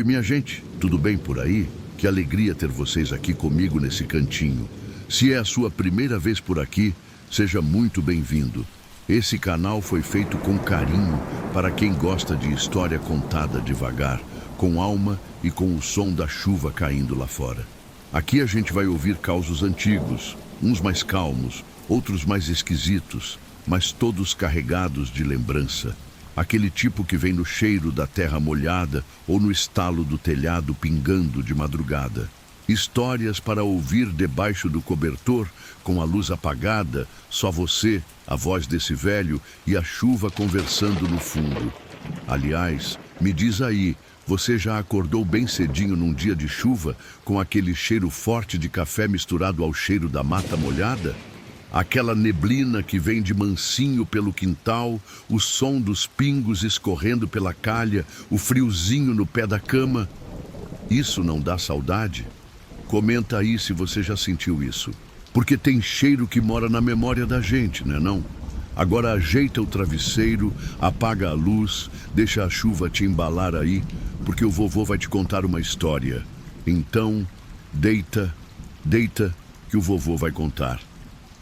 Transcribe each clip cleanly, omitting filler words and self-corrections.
Oi, minha gente, tudo bem por aí? Que alegria ter vocês aqui comigo nesse cantinho. Se é a sua primeira vez por aqui, seja muito bem-vindo. Esse canal foi feito com carinho para quem gosta de história contada devagar, com alma e com o som da chuva caindo lá fora. Aqui a gente vai ouvir causos antigos, uns mais calmos, outros mais esquisitos, mas todos carregados de lembrança. Aquele tipo que vem no cheiro da terra molhada ou no estalo do telhado pingando de madrugada. Histórias para ouvir debaixo do cobertor, com a luz apagada, só você, a voz desse velho e a chuva conversando no fundo. Aliás, me diz aí, você já acordou bem cedinho num dia de chuva, com aquele cheiro forte de café misturado ao cheiro da mata molhada? Aquela neblina que vem de mansinho pelo quintal, o som dos pingos escorrendo pela calha, o friozinho no pé da cama. Isso não dá saudade? Comenta aí se você já sentiu isso. Porque tem cheiro que mora na memória da gente, né não? Agora ajeita o travesseiro, apaga a luz, deixa a chuva te embalar aí, porque o vovô vai te contar uma história. Então, deita que o vovô vai contar.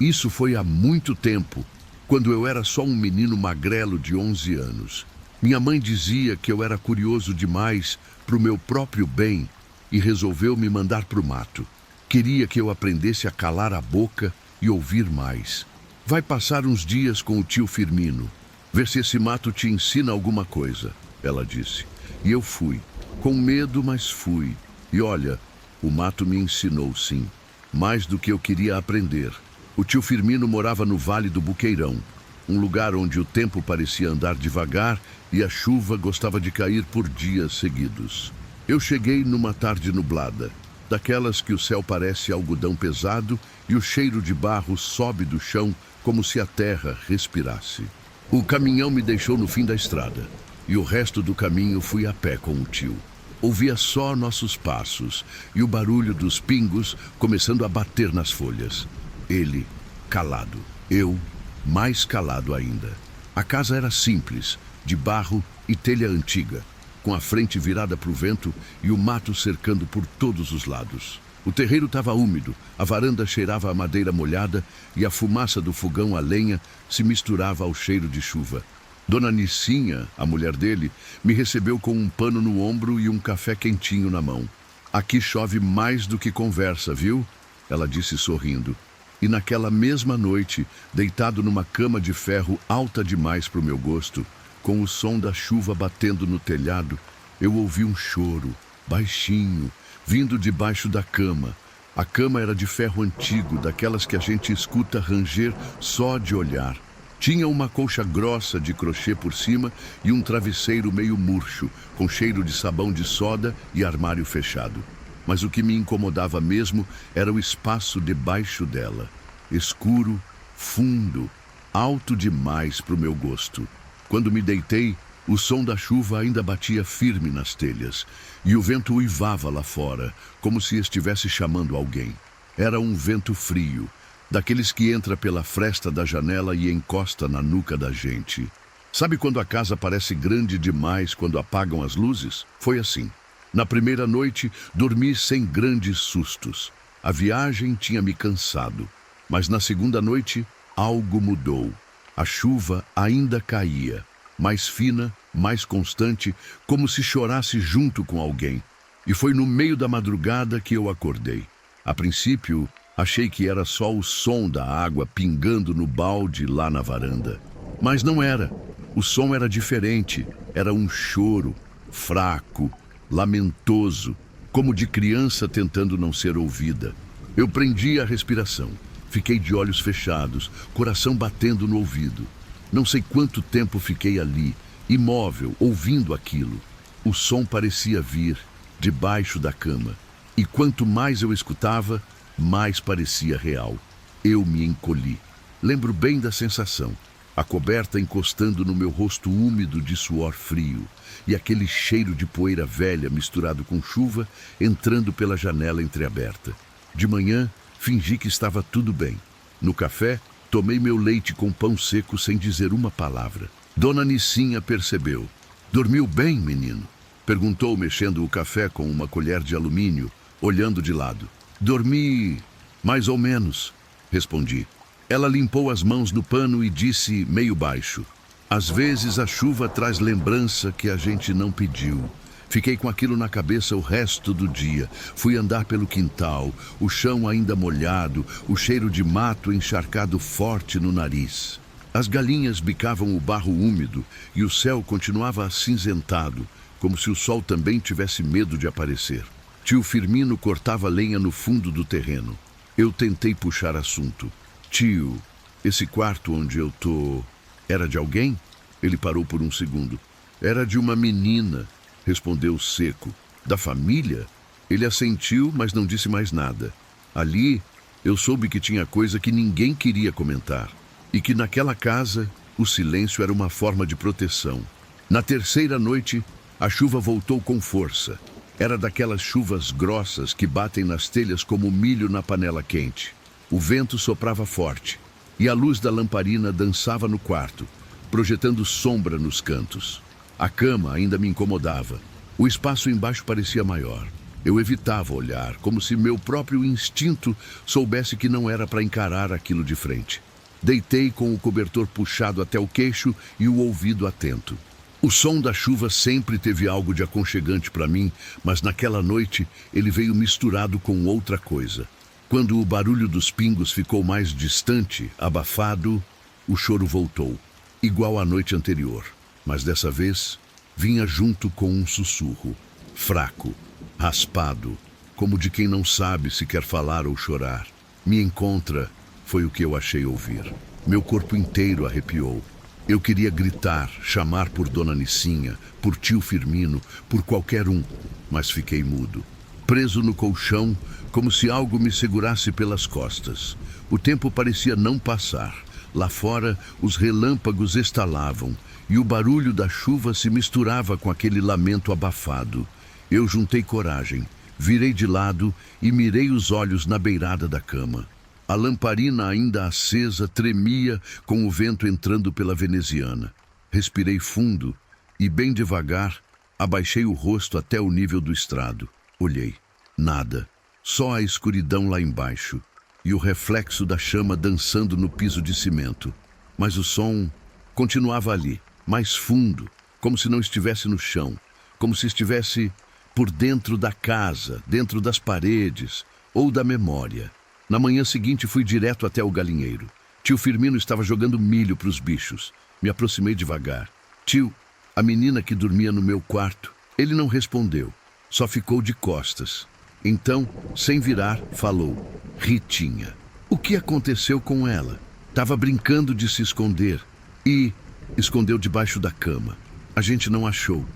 Isso foi há muito tempo, quando eu era só um menino magrelo de 11 anos. Minha mãe dizia que eu era curioso demais para o meu próprio bem e resolveu me mandar para o mato. Queria que eu aprendesse a calar a boca e ouvir mais. Vai passar uns dias com o tio Firmino. Ver se esse mato te ensina alguma coisa, ela disse. E eu fui. Com medo, mas fui. E olha, o mato me ensinou sim. Mais do que eu queria aprender. O tio Firmino morava no Vale do Buqueirão, um lugar onde o tempo parecia andar devagar e a chuva gostava de cair por dias seguidos. Eu cheguei numa tarde nublada, daquelas que o céu parece algodão pesado e o cheiro de barro sobe do chão como se a terra respirasse. O caminhão me deixou no fim da estrada e o resto do caminho fui a pé com o tio. Ouvia só nossos passos e o barulho dos pingos começando a bater nas folhas. Ele, calado. Eu, mais calado ainda. A casa era simples, de barro e telha antiga, com a frente virada para o vento e o mato cercando por todos os lados. O terreiro estava úmido, a varanda cheirava a madeira molhada e a fumaça do fogão a lenha se misturava ao cheiro de chuva. Dona Nicinha, a mulher dele, me recebeu com um pano no ombro e um café quentinho na mão. Aqui chove mais do que conversa, viu? Ela disse sorrindo. E naquela mesma noite, deitado numa cama de ferro alta demais para o meu gosto, com o som da chuva batendo no telhado, eu ouvi um choro, baixinho, vindo debaixo da cama. A cama era de ferro antigo, daquelas que a gente escuta ranger só de olhar. Tinha uma colcha grossa de crochê por cima e um travesseiro meio murcho, com cheiro de sabão de soda e armário fechado. Mas o que me incomodava mesmo era o espaço debaixo dela. Escuro, fundo, alto demais para o meu gosto. Quando me deitei, o som da chuva ainda batia firme nas telhas e o vento uivava lá fora, como se estivesse chamando alguém. Era um vento frio, daqueles que entra pela fresta da janela e encosta na nuca da gente. Sabe quando a casa parece grande demais quando apagam as luzes? Foi assim. Na primeira noite, dormi sem grandes sustos. A viagem tinha me cansado. Mas na segunda noite, algo mudou. A chuva ainda caía, mais fina, mais constante, como se chorasse junto com alguém. E foi no meio da madrugada que eu acordei. A princípio, achei que era só o som da água pingando no balde lá na varanda. Mas não era. O som era diferente. Era um choro, fraco, lamentoso, como de criança tentando não ser ouvida. Eu prendi a respiração. Fiquei de olhos fechados, coração batendo no ouvido. Não sei quanto tempo fiquei ali, imóvel, ouvindo aquilo. O som parecia vir debaixo da cama. E quanto mais eu escutava, mais parecia real. Eu me encolhi. Lembro bem da sensação. A coberta encostando no meu rosto úmido de suor frio e aquele cheiro de poeira velha misturado com chuva entrando pela janela entreaberta. De manhã, fingi que estava tudo bem. No café, tomei meu leite com pão seco sem dizer uma palavra. Dona Nicinha percebeu. Dormiu bem, menino? Perguntou, mexendo o café com uma colher de alumínio, olhando de lado. Dormi, mais ou menos, respondi. Ela limpou as mãos no pano e disse, meio baixo. Às vezes a chuva traz lembrança que a gente não pediu. Fiquei com aquilo na cabeça o resto do dia. Fui andar pelo quintal, o chão ainda molhado, o cheiro de mato encharcado forte no nariz. As galinhas bicavam o barro úmido e o céu continuava acinzentado, como se o sol também tivesse medo de aparecer. Tio Firmino cortava lenha no fundo do terreno. Eu tentei puxar assunto. Tio, esse quarto onde eu tô, era de alguém? Ele parou por um segundo. Era de uma menina, respondeu seco. Da família? Ele assentiu, mas não disse mais nada. Ali, eu soube que tinha coisa que ninguém queria comentar. E que naquela casa, o silêncio era uma forma de proteção. Na terceira noite, a chuva voltou com força. Era daquelas chuvas grossas que batem nas telhas como milho na panela quente. O vento soprava forte e a luz da lamparina dançava no quarto, projetando sombra nos cantos. A cama ainda me incomodava. O espaço embaixo parecia maior. Eu evitava olhar, como se meu próprio instinto soubesse que não era para encarar aquilo de frente. Deitei com o cobertor puxado até o queixo e o ouvido atento. O som da chuva sempre teve algo de aconchegante para mim, mas naquela noite ele veio misturado com outra coisa. Quando o barulho dos pingos ficou mais distante, abafado, o choro voltou, igual à noite anterior. Mas dessa vez, vinha junto com um sussurro, fraco, raspado, como de quem não sabe se quer falar ou chorar. Me encontra, foi o que eu achei ouvir. Meu corpo inteiro arrepiou. Eu queria gritar, chamar por Dona Nicinha, por tio Firmino, por qualquer um, mas fiquei mudo. Preso no colchão, como se algo me segurasse pelas costas. O tempo parecia não passar. Lá fora, os relâmpagos estalavam e o barulho da chuva se misturava com aquele lamento abafado. Eu juntei coragem, virei de lado e mirei os olhos na beirada da cama. A lamparina ainda acesa tremia com o vento entrando pela veneziana. Respirei fundo e, bem devagar, abaixei o rosto até o nível do estrado. Olhei. Nada. Só a escuridão lá embaixo e o reflexo da chama dançando no piso de cimento. Mas o som continuava ali, mais fundo, como se não estivesse no chão, como se estivesse por dentro da casa, dentro das paredes ou da memória. Na manhã seguinte fui direto até o galinheiro. Tio Firmino estava jogando milho para os bichos. Me aproximei devagar. Tio, a menina que dormia no meu quarto. Ele não respondeu, só ficou de costas. Então, sem virar, falou. Ritinha. O que aconteceu com ela? Estava brincando de se esconder e escondeu debaixo da cama. A gente não achou.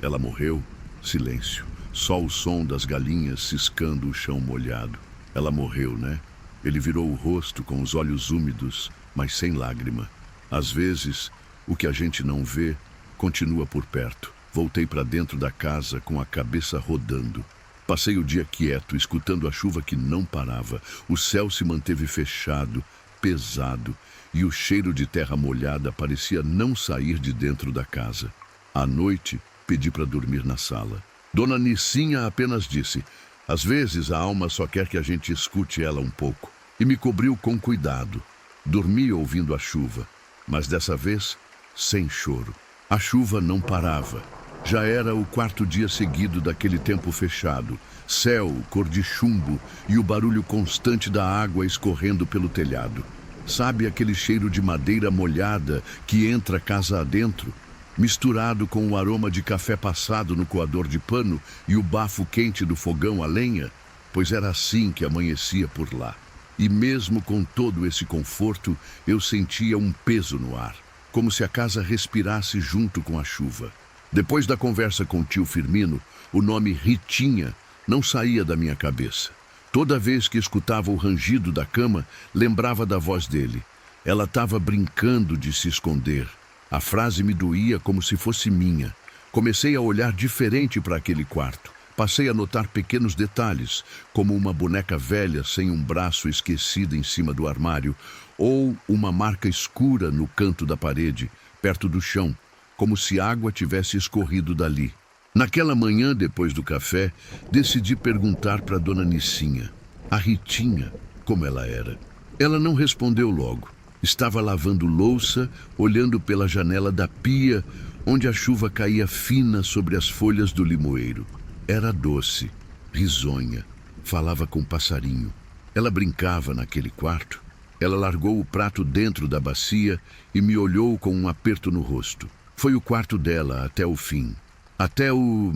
Ela morreu. Silêncio. Só o som das galinhas ciscando o chão molhado. Ela morreu, né? Ele virou o rosto com os olhos úmidos, mas sem lágrima. Às vezes, o que a gente não vê continua por perto. Voltei para dentro da casa com a cabeça rodando. Passei o dia quieto, escutando a chuva que não parava. O céu se manteve fechado, pesado, e o cheiro de terra molhada parecia não sair de dentro da casa. À noite, pedi para dormir na sala. Dona Nicinha apenas disse: às vezes a alma só quer que a gente escute ela um pouco. E me cobriu com cuidado. Dormi ouvindo a chuva, mas dessa vez, sem choro. A chuva não parava. Já era o quarto dia seguido daquele tempo fechado. Céu, cor de chumbo e o barulho constante da água escorrendo pelo telhado. Sabe aquele cheiro de madeira molhada que entra casa adentro? Misturado com o aroma de café passado no coador de pano e o bafo quente do fogão a lenha? Pois era assim que amanhecia por lá. E mesmo com todo esse conforto, eu sentia um peso no ar, como se a casa respirasse junto com a chuva. Depois da conversa com o tio Firmino, o nome Ritinha não saía da minha cabeça. Toda vez que escutava o rangido da cama, lembrava da voz dele. Ela estava brincando de se esconder. A frase me doía como se fosse minha. Comecei a olhar diferente para aquele quarto. Passei a notar pequenos detalhes, como uma boneca velha sem um braço esquecida em cima do armário, ou uma marca escura no canto da parede, perto do chão, como se água tivesse escorrido dali. Naquela manhã, depois do café, decidi perguntar para Dona Nicinha, a Ritinha, como ela era. Ela não respondeu logo. Estava lavando louça, olhando pela janela da pia, onde a chuva caía fina sobre as folhas do limoeiro. Era doce, risonha, falava com passarinho. Ela brincava naquele quarto. Ela largou o prato dentro da bacia e me olhou com um aperto no rosto. Foi o quarto dela até o fim. Até o...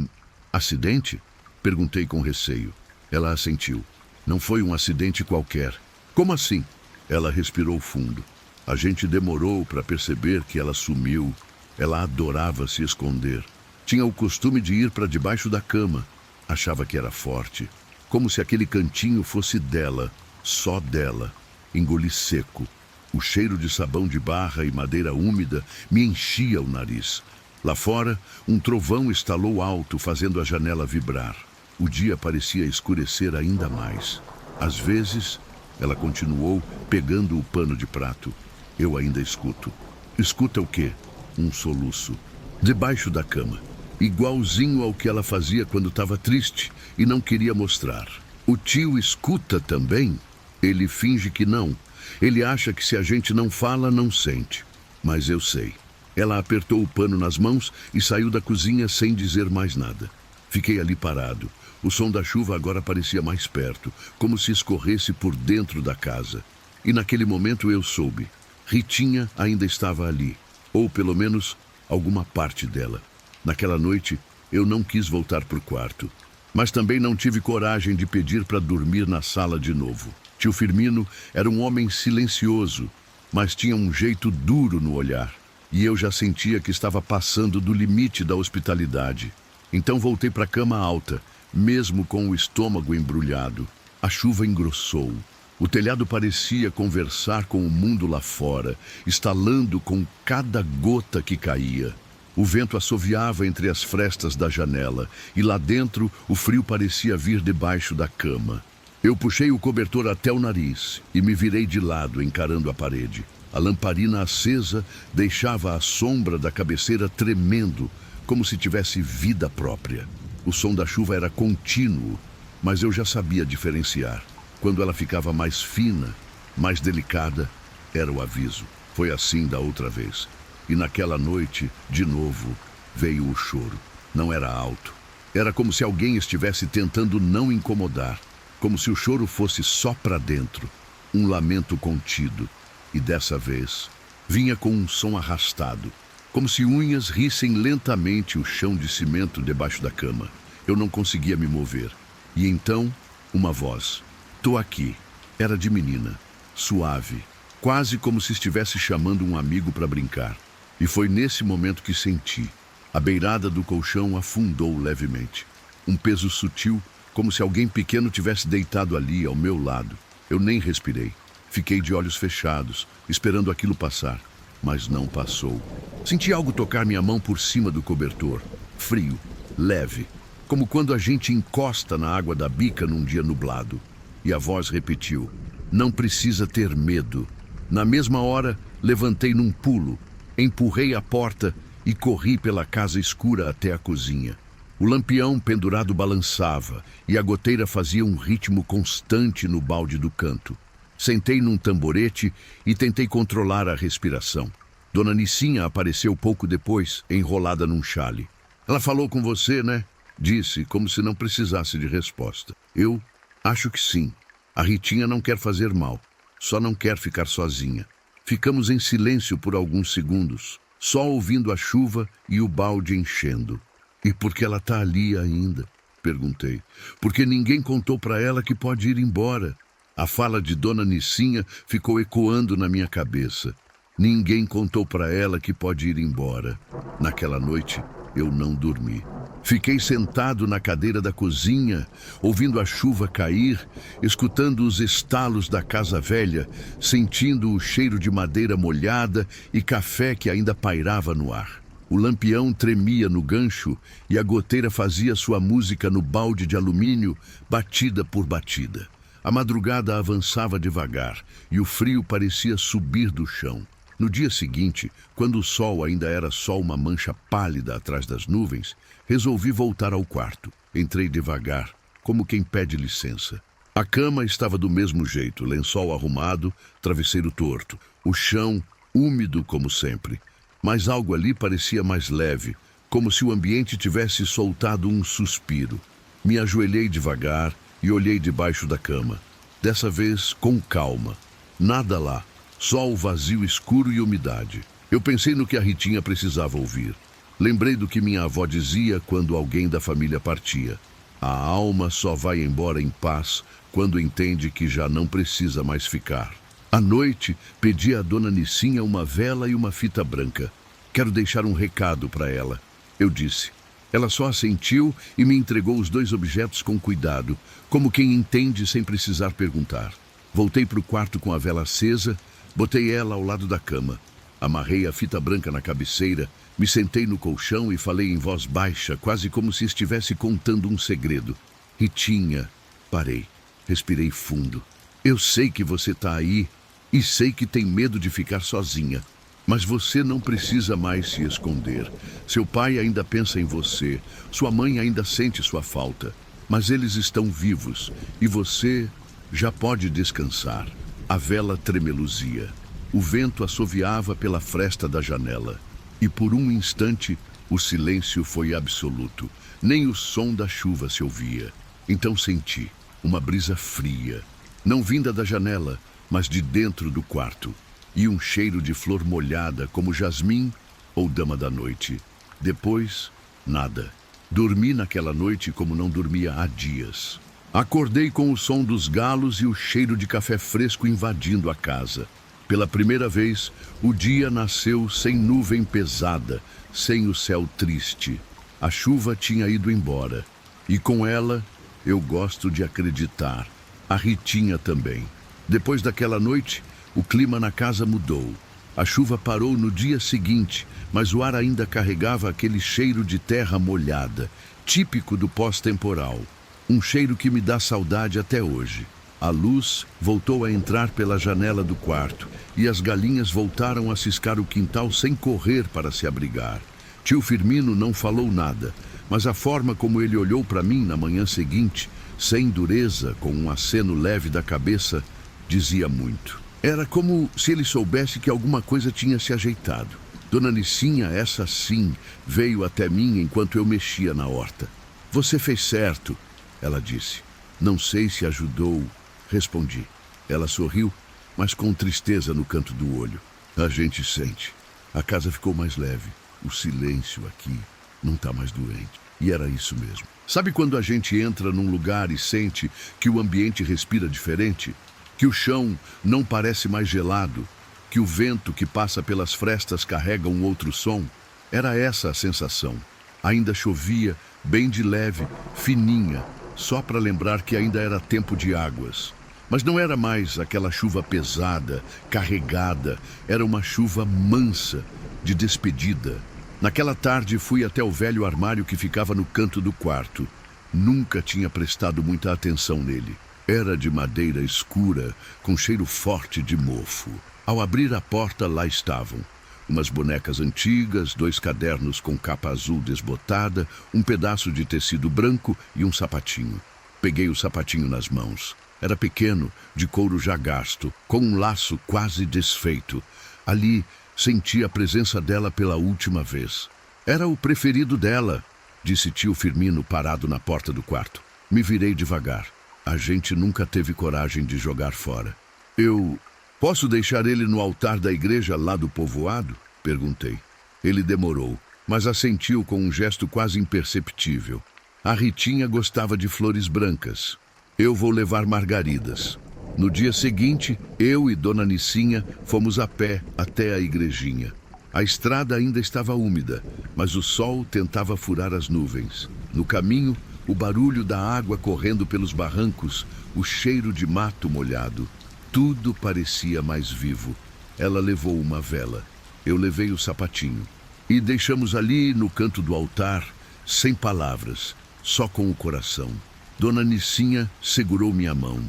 acidente? Perguntei com receio. Ela assentiu. Não foi um acidente qualquer. Como assim? Ela respirou fundo. A gente demorou para perceber que ela sumiu. Ela adorava se esconder. Tinha o costume de ir para debaixo da cama. Achava que era forte. Como se aquele cantinho fosse dela, só dela. Engoli seco. O cheiro de sabão de barra e madeira úmida me enchia o nariz. Lá fora, um trovão estalou alto, fazendo a janela vibrar. O dia parecia escurecer ainda mais. Às vezes, ela continuou pegando o pano de prato. Eu ainda escuto. Escuta o quê? Um soluço. Debaixo da cama. Igualzinho ao que ela fazia quando estava triste e não queria mostrar. O tio escuta também? Ele finge que não. Ele acha que se a gente não fala, não sente. Mas eu sei. Ela apertou o pano nas mãos e saiu da cozinha sem dizer mais nada. Fiquei ali parado. O som da chuva agora parecia mais perto, como se escorresse por dentro da casa. E naquele momento eu soube. Ritinha ainda estava ali, ou pelo menos alguma parte dela. Naquela noite, eu não quis voltar para o quarto, mas também não tive coragem de pedir para dormir na sala de novo. Tio Firmino era um homem silencioso, mas tinha um jeito duro no olhar, e eu já sentia que estava passando do limite da hospitalidade. Então voltei para a cama alta, mesmo com o estômago embrulhado. A chuva engrossou. O telhado parecia conversar com o mundo lá fora, estalando com cada gota que caía. O vento assoviava entre as frestas da janela, e lá dentro o frio parecia vir debaixo da cama. Eu puxei o cobertor até o nariz e me virei de lado, encarando a parede. A lamparina acesa deixava a sombra da cabeceira tremendo, como se tivesse vida própria. O som da chuva era contínuo, mas eu já sabia diferenciar. Quando ela ficava mais fina, mais delicada, era o aviso. Foi assim da outra vez. E naquela noite, de novo, veio o choro. Não era alto. Era como se alguém estivesse tentando não incomodar. Como se o choro fosse só para dentro. Um lamento contido. E dessa vez, vinha com um som arrastado. Como se unhas rissem lentamente o chão de cimento debaixo da cama. Eu não conseguia me mover. E então, uma voz. "Tô aqui." Era de menina. Suave. Quase como se estivesse chamando um amigo para brincar. E foi nesse momento que senti. A beirada do colchão afundou levemente. Um peso sutil, como se alguém pequeno tivesse deitado ali ao meu lado. Eu nem respirei. Fiquei de olhos fechados, esperando aquilo passar. Mas não passou. Senti algo tocar minha mão por cima do cobertor. Frio, leve. Como quando a gente encosta na água da bica num dia nublado. E a voz repetiu: "Não precisa ter medo." Na mesma hora, levantei num pulo. Empurrei a porta e corri pela casa escura até a cozinha. O lampião pendurado balançava e a goteira fazia um ritmo constante no balde do canto. Sentei num tamborete e tentei controlar a respiração. Dona Nicinha apareceu pouco depois, enrolada num chale. "Ela falou com você, né?" Disse, como se não precisasse de resposta. "Eu acho que sim. A Ritinha não quer fazer mal, só não quer ficar sozinha." Ficamos em silêncio por alguns segundos, só ouvindo a chuva e o balde enchendo. "E por que ela está ali ainda?" perguntei. "Porque ninguém contou para ela que pode ir embora." A fala de Dona Nicinha ficou ecoando na minha cabeça. Ninguém contou para ela que pode ir embora. Naquela noite, eu não dormi. Fiquei sentado na cadeira da cozinha, ouvindo a chuva cair, escutando os estalos da casa velha, sentindo o cheiro de madeira molhada e café que ainda pairava no ar. O lampião tremia no gancho e a goteira fazia sua música no balde de alumínio, batida por batida. A madrugada avançava devagar e o frio parecia subir do chão. No dia seguinte, quando o sol ainda era só uma mancha pálida atrás das nuvens, Resolvi voltar ao quarto. Entrei devagar, como quem pede licença. A cama estava do mesmo jeito, lençol arrumado, travesseiro torto. O chão úmido como sempre. Mas algo ali parecia mais leve, como se o ambiente tivesse soltado um suspiro. Me ajoelhei devagar e olhei debaixo da cama. Dessa vez com calma. Nada lá, só o vazio escuro e umidade. Eu pensei no que a Ritinha precisava ouvir. Lembrei do que minha avó dizia quando alguém da família partia. A alma só vai embora em paz quando entende que já não precisa mais ficar. À noite, pedi a dona Nicinha uma vela e uma fita branca. Quero deixar um recado para ela, eu disse. Ela só assentiu e me entregou os 2 objetos com cuidado, como quem entende sem precisar perguntar. Voltei para o quarto com a vela acesa, botei ela ao lado da cama. Amarrei a fita branca na cabeceira, me sentei no colchão e falei em voz baixa, quase como se estivesse contando um segredo. Ritinha, parei, respirei fundo. Eu sei que você está aí e sei que tem medo de ficar sozinha. Mas você não precisa mais se esconder. Seu pai ainda pensa em você, sua mãe ainda sente sua falta. Mas eles estão vivos e você já pode descansar. A vela tremeluzia. O vento assoviava pela fresta da janela. E por um instante, o silêncio foi absoluto. Nem o som da chuva se ouvia. Então senti uma brisa fria, não vinda da janela, mas de dentro do quarto. E um cheiro de flor molhada, como jasmim ou dama da noite. Depois, nada. Dormi naquela noite como não dormia há dias. Acordei com o som dos galos e o cheiro de café fresco invadindo a casa. Pela primeira vez, o dia nasceu sem nuvem pesada, sem o céu triste. A chuva tinha ido embora. E com ela, eu gosto de acreditar, a Ritinha também. Depois daquela noite, o clima na casa mudou. A chuva parou no dia seguinte, mas o ar ainda carregava aquele cheiro de terra molhada, típico do pós-temporal. Um cheiro que me dá saudade até hoje. A luz voltou a entrar pela janela do quarto e as galinhas voltaram a ciscar o quintal sem correr para se abrigar. Tio Firmino não falou nada, mas a forma como ele olhou para mim na manhã seguinte, sem dureza, com um aceno leve da cabeça, dizia muito. Era como se ele soubesse que alguma coisa tinha se ajeitado. Dona Nicinha, essa sim, veio até mim enquanto eu mexia na horta. Você fez certo, ela disse. Não sei se ajudou, respondi. Ela sorriu, mas com tristeza no canto do olho. A gente sente. A casa ficou mais leve. O silêncio aqui não está mais doente. E era isso mesmo. Sabe quando a gente entra num lugar e sente que o ambiente respira diferente? Que o chão não parece mais gelado? Que o vento que passa pelas frestas carrega um outro som? Era essa a sensação. Ainda chovia, bem de leve, fininha, só para lembrar que ainda era tempo de águas. Mas não era mais aquela chuva pesada, carregada, era uma chuva mansa, de despedida. Naquela tarde fui até o velho armário que ficava no canto do quarto. Nunca tinha prestado muita atenção nele. Era de madeira escura, com cheiro forte de mofo. Ao abrir a porta, lá estavam umas bonecas antigas, 2 cadernos com capa azul desbotada, um pedaço de tecido branco e um sapatinho. Peguei o sapatinho nas mãos. Era pequeno, de couro já gasto, com um laço quase desfeito. Ali senti a presença dela pela última vez. Era o preferido dela, disse tio Firmino parado na porta do quarto. Me virei devagar. A gente nunca teve coragem de jogar fora. Eu posso deixar ele no altar da igreja lá do povoado? Perguntei. Ele demorou, mas assentiu com um gesto quase imperceptível. A Ritinha gostava de flores brancas. Eu vou levar margaridas. No dia seguinte, eu e Dona Nicinha fomos a pé até a igrejinha. A estrada ainda estava úmida, mas o sol tentava furar as nuvens. No caminho, o barulho da água correndo pelos barrancos, o cheiro de mato molhado. Tudo parecia mais vivo. Ela levou uma vela. Eu levei o sapatinho. E deixamos ali no canto do altar, sem palavras, só com o coração. Dona Nicinha segurou minha mão.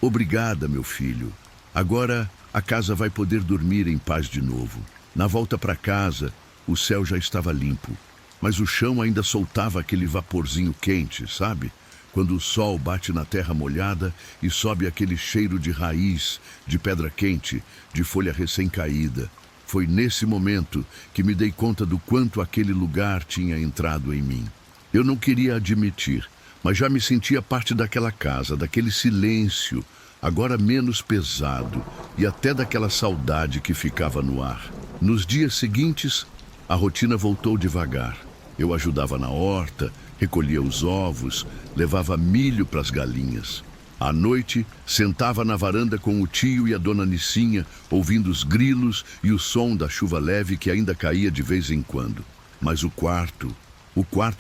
Obrigada, meu filho. Agora a casa vai poder dormir em paz de novo. Na volta para casa, o céu já estava limpo. mas o chão ainda soltava aquele vaporzinho quente, sabe? Quando o sol bate na terra molhada e sobe aquele cheiro de raiz, de pedra quente, de folha recém-caída. Foi nesse momento que me dei conta do quanto aquele lugar tinha entrado em mim. Eu não queria admitir, mas já me sentia parte daquela casa, daquele silêncio, agora menos pesado, e até daquela saudade que ficava no ar. Nos dias seguintes, a rotina voltou devagar. Eu ajudava na horta, recolhia os ovos, levava milho para as galinhas. À noite, sentava na varanda com o tio e a dona Nicinha, ouvindo os grilos e o som da chuva leve que ainda caía de vez em quando. Mas o quarto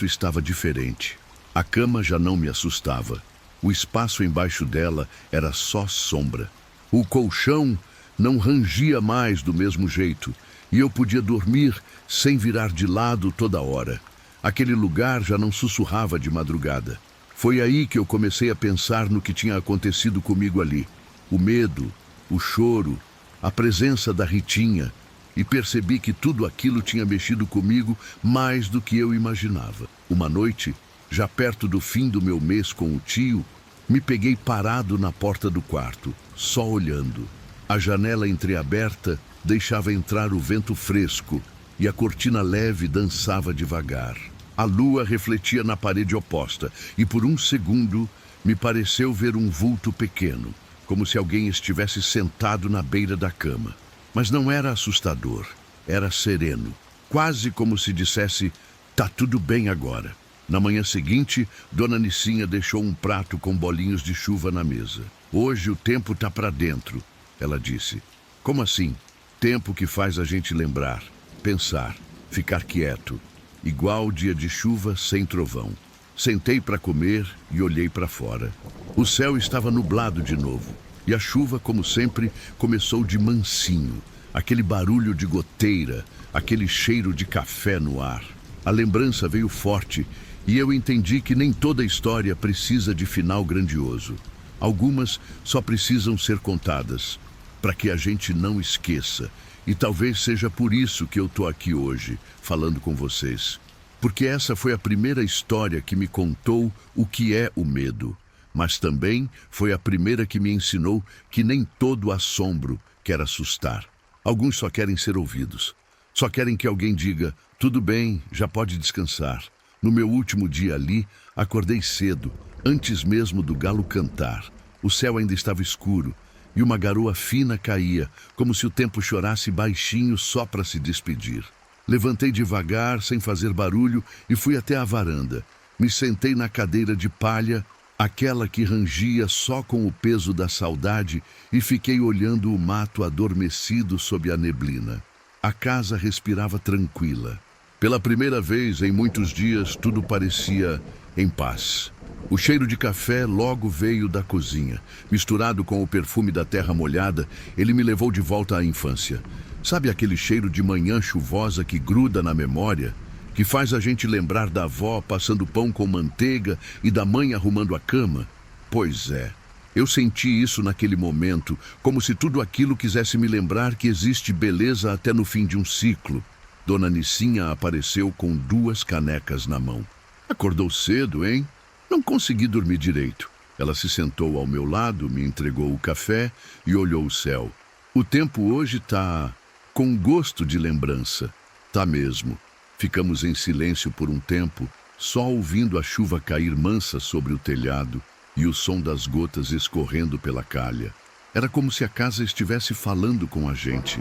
estava diferente. A cama já não me assustava. O espaço embaixo dela era só sombra. O colchão não rangia mais do mesmo jeito, e eu podia dormir sem virar de lado toda hora. Aquele lugar já não sussurrava de madrugada. Foi aí que eu comecei a pensar no que tinha acontecido comigo ali. O medo, o choro, a presença da Ritinha, e percebi que tudo aquilo tinha mexido comigo mais do que eu imaginava. Uma noite, já perto do fim do meu mês com o tio, me peguei parado na porta do quarto, só olhando. A janela entreaberta deixava entrar o vento fresco e a cortina leve dançava devagar. A lua refletia na parede oposta e por um segundo me pareceu ver um vulto pequeno, como se alguém estivesse sentado na beira da cama. Mas não era assustador, era sereno, quase como se dissesse, tá tudo bem agora. Na manhã seguinte, Dona Nicinha deixou um prato com bolinhos de chuva na mesa. Hoje o tempo tá para dentro, ela disse. Como assim? Tempo que faz a gente lembrar, pensar, ficar quieto. Igual dia de chuva sem trovão. Sentei para comer e olhei para fora. O céu estava nublado de novo. E a chuva, como sempre, começou de mansinho. Aquele barulho de goteira, aquele cheiro de café no ar. A lembrança veio forte e eu entendi que nem toda história precisa de final grandioso. Algumas só precisam ser contadas, para que a gente não esqueça. E talvez seja por isso que eu tô aqui hoje, falando com vocês. Porque essa foi a primeira história que me contou o que é o medo. Mas também foi a primeira que me ensinou que nem todo assombro quer assustar. Alguns só querem ser ouvidos. Só querem que alguém diga, tudo bem, já pode descansar. No meu último dia ali, acordei cedo, antes mesmo do galo cantar. O céu ainda estava escuro e uma garoa fina caía, como se o tempo chorasse baixinho só para se despedir. Levantei devagar, sem fazer barulho, e fui até a varanda. Me sentei na cadeira de palha, aquela que rangia só com o peso da saudade, e fiquei olhando o mato adormecido sob a neblina. A casa respirava tranquila. Pela primeira vez em muitos dias, tudo parecia em paz. O cheiro de café logo veio da cozinha. Misturado com o perfume da terra molhada, ele me levou de volta à infância. Sabe aquele cheiro de manhã chuvosa que gruda na memória? Que faz a gente lembrar da avó passando pão com manteiga e da mãe arrumando a cama? Pois é, eu senti isso naquele momento, como se tudo aquilo quisesse me lembrar que existe beleza até no fim de um ciclo. Dona Nicinha apareceu com 2 canecas na mão. Acordou cedo, hein? Não consegui dormir direito. Ela se sentou ao meu lado, me entregou o café e olhou o céu. O tempo hoje tá com gosto de lembrança. Tá mesmo. Ficamos em silêncio por um tempo, só ouvindo a chuva cair mansa sobre o telhado e o som das gotas escorrendo pela calha. Era como se a casa estivesse falando com a gente.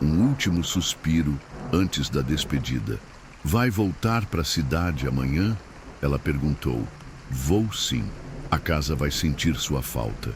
Um último suspiro antes da despedida. Vai voltar para a cidade amanhã? Ela perguntou. Vou sim. A casa vai sentir sua falta.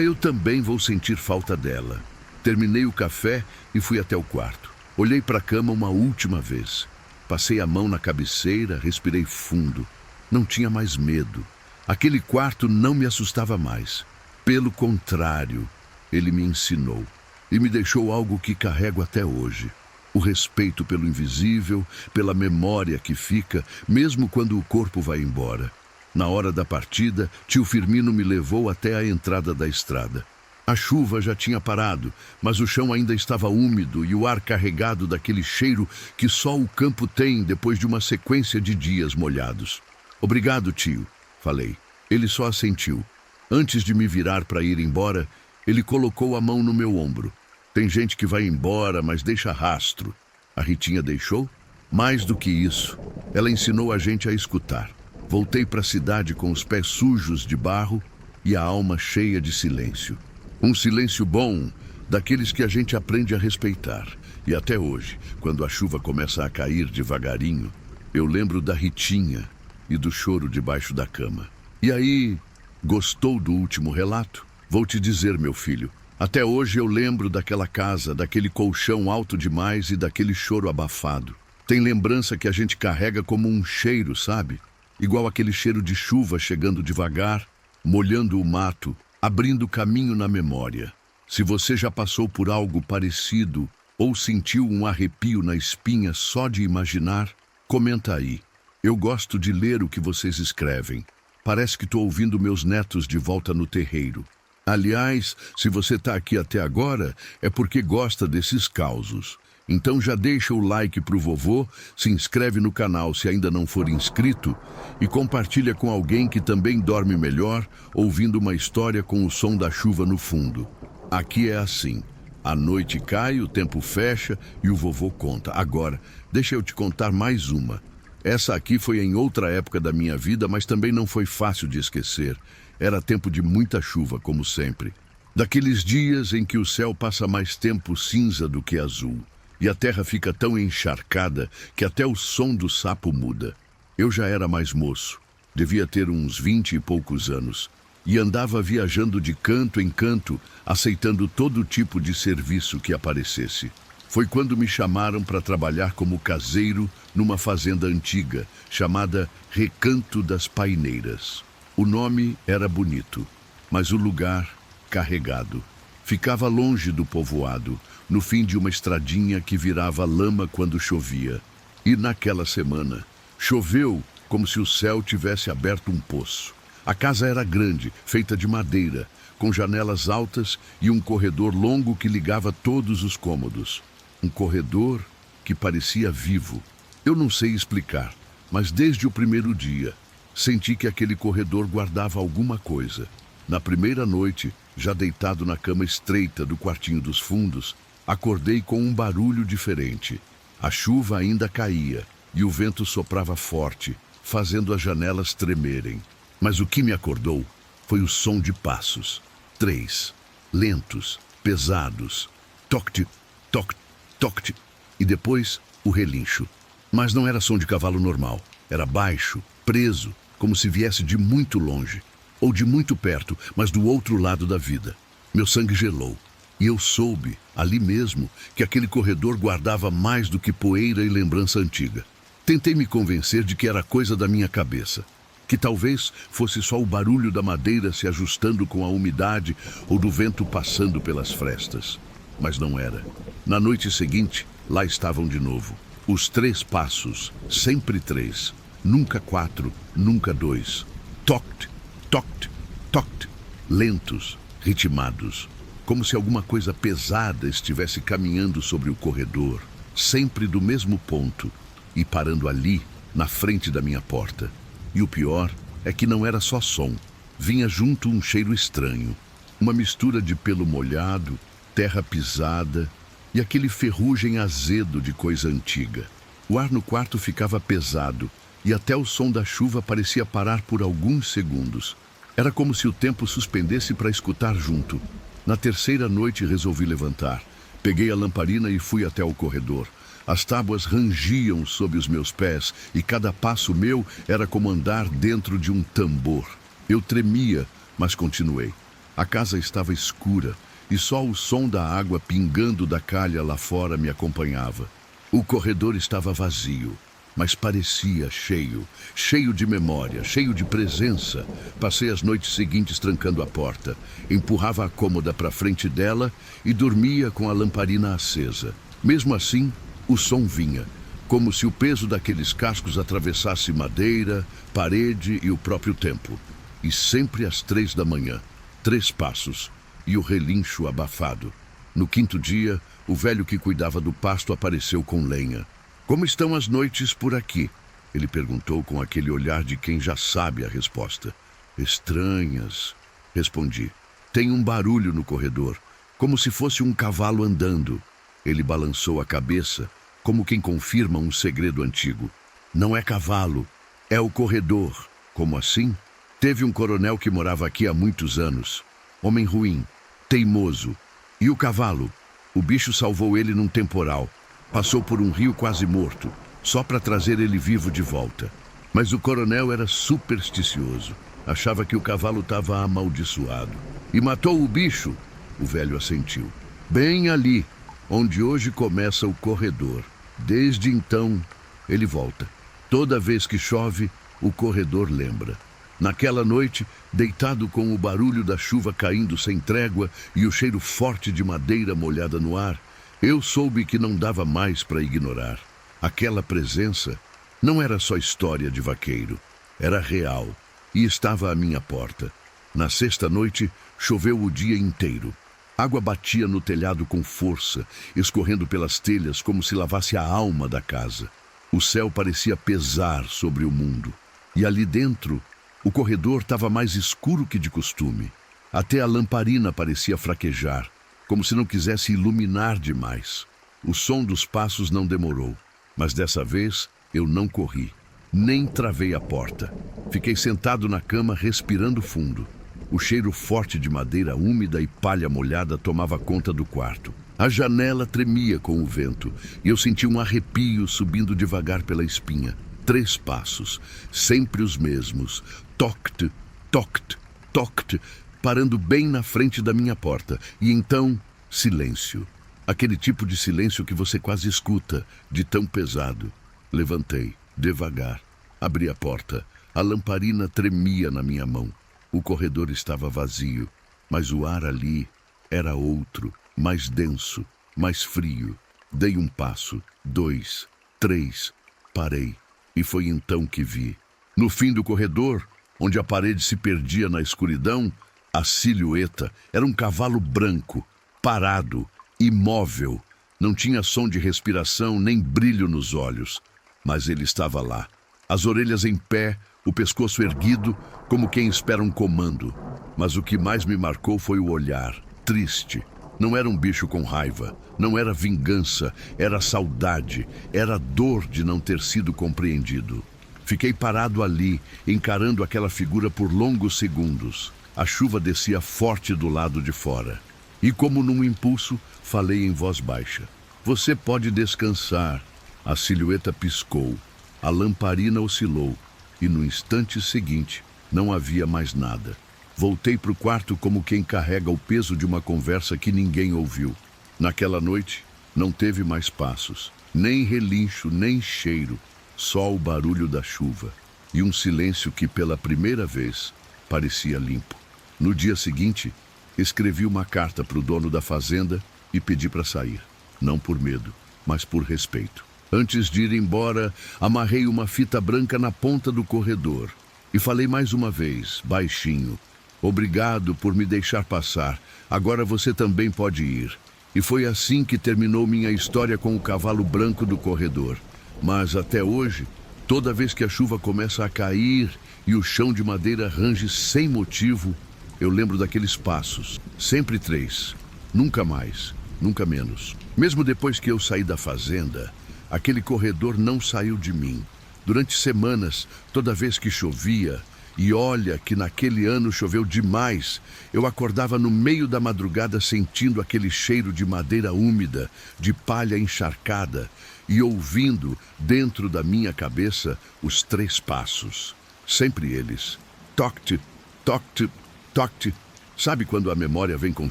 Eu também vou sentir falta dela. Terminei o café e fui até o quarto. Olhei para a cama uma última vez. Passei a mão na cabeceira, respirei fundo. Não tinha mais medo. Aquele quarto não me assustava mais. Pelo contrário, ele me ensinou. E me deixou algo que carrego até hoje. O respeito pelo invisível, pela memória que fica, mesmo quando o corpo vai embora. Na hora da partida, tio Firmino me levou até a entrada da estrada. A chuva já tinha parado, mas o chão ainda estava úmido e o ar carregado daquele cheiro que só o campo tem depois de uma sequência de dias molhados. Obrigado, tio, falei. Ele só assentiu. Antes de me virar para ir embora, ele colocou a mão no meu ombro. Tem gente que vai embora, mas deixa rastro. A Ritinha deixou? Mais do que isso, ela ensinou a gente a escutar. Voltei para a cidade com os pés sujos de barro e a alma cheia de silêncio. Um silêncio bom, daqueles que a gente aprende a respeitar. E até hoje, quando a chuva começa a cair devagarinho, eu lembro da Ritinha e do choro debaixo da cama. E aí, gostou do último relato? Vou te dizer, meu filho, até hoje eu lembro daquela casa, daquele colchão alto demais e daquele choro abafado. Tem lembrança que a gente carrega como um cheiro, sabe? Igual aquele cheiro de chuva chegando devagar, molhando o mato, abrindo caminho na memória. Se você já passou por algo parecido ou sentiu um arrepio na espinha só de imaginar, comenta aí. Eu gosto de ler o que vocês escrevem. Parece que estou ouvindo meus netos de volta no terreiro. Aliás, se você está aqui até agora, é porque gosta desses causos. Então já deixa o like pro vovô, se inscreve no canal se ainda não for inscrito e compartilha com alguém que também dorme melhor, ouvindo uma história com o som da chuva no fundo. Aqui é assim. A noite cai, o tempo fecha e o vovô conta. Agora, deixa eu te contar mais uma. Essa aqui foi em outra época da minha vida, mas também não foi fácil de esquecer. Era tempo de muita chuva, como sempre. Daqueles dias em que o céu passa mais tempo cinza do que azul. E a terra fica tão encharcada que até o som do sapo muda. Eu já era mais moço, devia ter uns 20 e poucos anos, e andava viajando de canto em canto, aceitando todo tipo de serviço que aparecesse. Foi quando me chamaram para trabalhar como caseiro numa fazenda antiga, chamada Recanto das Paineiras. O nome era bonito, mas o lugar carregado. Ficava longe do povoado, no fim de uma estradinha que virava lama quando chovia. E naquela semana, choveu como se o céu tivesse aberto um poço. A casa era grande, feita de madeira, com janelas altas e um corredor longo que ligava todos os cômodos. Um corredor que parecia vivo. Eu não sei explicar, mas desde o primeiro dia, senti que aquele corredor guardava alguma coisa. Na primeira noite, já deitado na cama estreita do quartinho dos fundos, acordei com um barulho diferente. A chuva ainda caía e o vento soprava forte, fazendo as janelas tremerem. Mas o que me acordou foi o som de passos. 3, lentos, pesados. Toc-te, toc, toc-te. E depois, o relincho. Mas não era som de cavalo normal. Era baixo, preso, como se viesse de muito longe. Ou de muito perto, mas do outro lado da vida. Meu sangue gelou. E eu soube, ali mesmo, que aquele corredor guardava mais do que poeira e lembrança antiga. Tentei me convencer de que era coisa da minha cabeça. Que talvez fosse só o barulho da madeira se ajustando com a umidade ou do vento passando pelas frestas. Mas não era. Na noite seguinte, lá estavam de novo. Os 3 passos, sempre 3. Nunca 4, nunca 2. Toct, toct, toct. Lentos, ritmados. Como se alguma coisa pesada estivesse caminhando sobre o corredor, sempre do mesmo ponto, e parando ali, na frente da minha porta. E o pior é que não era só som, vinha junto um cheiro estranho, uma mistura de pelo molhado, terra pisada e aquele ferrugem azedo de coisa antiga. O ar no quarto ficava pesado e até o som da chuva parecia parar por alguns segundos. Era como se o tempo suspendesse para escutar junto. Na terceira noite resolvi levantar. Peguei a lamparina e fui até o corredor. As tábuas rangiam sob os meus pés e cada passo meu era como andar dentro de um tambor. Eu tremia, mas continuei. A casa estava escura e só o som da água pingando da calha lá fora me acompanhava. O corredor estava vazio, mas parecia cheio, cheio de memória, cheio de presença. Passei as noites seguintes trancando a porta, empurrava a cômoda para frente dela e dormia com a lamparina acesa. Mesmo assim, o som vinha, como se o peso daqueles cascos atravessasse madeira, parede e o próprio tempo. E sempre às 3 da manhã, 3 passos. e o relincho abafado. No quinto dia, o velho que cuidava do pasto apareceu com lenha. "Como estão as noites por aqui?" Ele perguntou com aquele olhar de quem já sabe a resposta. "Estranhas", respondi. "Tem um barulho no corredor, como se fosse um cavalo andando." Ele balançou a cabeça, como quem confirma um segredo antigo. "Não é cavalo, é o corredor." "Como assim?" "Teve um coronel que morava aqui há muitos anos. Homem ruim, teimoso. E o cavalo? O bicho salvou ele num temporal. Passou por um rio quase morto, só para trazer ele vivo de volta. Mas o coronel era supersticioso. Achava que o cavalo estava amaldiçoado. E matou o bicho." O velho assentiu. "Bem ali, onde hoje começa o corredor. Desde então, ele volta. Toda vez que chove, o corredor lembra. Naquela noite, deitado com o barulho da chuva caindo sem trégua e o cheiro forte de madeira molhada no ar, eu soube que não dava mais para ignorar. Aquela presença não era só história de vaqueiro, era real e estava à minha porta. Na sexta noite, choveu o dia inteiro. Água batia no telhado com força, escorrendo pelas telhas como se lavasse a alma da casa. O céu parecia pesar sobre o mundo. E ali dentro, o corredor estava mais escuro que de costume. Até a lamparina parecia fraquejar, como se não quisesse iluminar demais. O som dos passos não demorou, mas dessa vez eu não corri, nem travei a porta. Fiquei sentado na cama, respirando fundo. O cheiro forte de madeira úmida e palha molhada tomava conta do quarto. A janela tremia com o vento e eu senti um arrepio subindo devagar pela espinha. 3 passos, sempre os mesmos. Toct, toct, toct, parando bem na frente da minha porta. E então, silêncio. Aquele tipo de silêncio que você quase escuta, de tão pesado. Levantei, devagar. Abri a porta. A lamparina tremia na minha mão. O corredor estava vazio, mas o ar ali era outro, mais denso, mais frio. Dei um passo, 2, 3, parei. E foi então que vi. No fim do corredor, onde a parede se perdia na escuridão, a silhueta era um cavalo branco, parado, imóvel. Não tinha som de respiração nem brilho nos olhos, mas ele estava lá. As orelhas em pé, o pescoço erguido, como quem espera um comando. Mas o que mais me marcou foi o olhar, triste. Não era um bicho com raiva, não era vingança, era saudade, era dor de não ter sido compreendido. Fiquei parado ali, encarando aquela figura por longos segundos. A chuva descia forte do lado de fora. E como num impulso, falei em voz baixa. "Você pode descansar." A silhueta piscou, a lamparina oscilou. E no instante seguinte, não havia mais nada. Voltei para o quarto como quem carrega o peso de uma conversa que ninguém ouviu. Naquela noite, não teve mais passos, nem relincho, nem cheiro, só o barulho da chuva e um silêncio que, pela primeira vez, parecia limpo. No dia seguinte, escrevi uma carta para o dono da fazenda e pedi para sair, não por medo, mas por respeito. Antes de ir embora, amarrei uma fita branca na ponta do corredor e falei mais uma vez, baixinho: "Obrigado por me deixar passar. Agora você também pode ir." E foi assim que terminou minha história com o cavalo branco do corredor. Mas até hoje, toda vez que a chuva começa a cair e o chão de madeira range sem motivo, eu lembro daqueles passos. Sempre 3. Nunca mais, nunca menos. Mesmo depois que eu saí da fazenda, aquele corredor não saiu de mim. Durante semanas, toda vez que chovia, e olha que naquele ano choveu demais, eu acordava no meio da madrugada sentindo aquele cheiro de madeira úmida, de palha encharcada, e ouvindo, dentro da minha cabeça, os 3 passos. Sempre eles. Toct, toct, toct. Sabe quando a memória vem com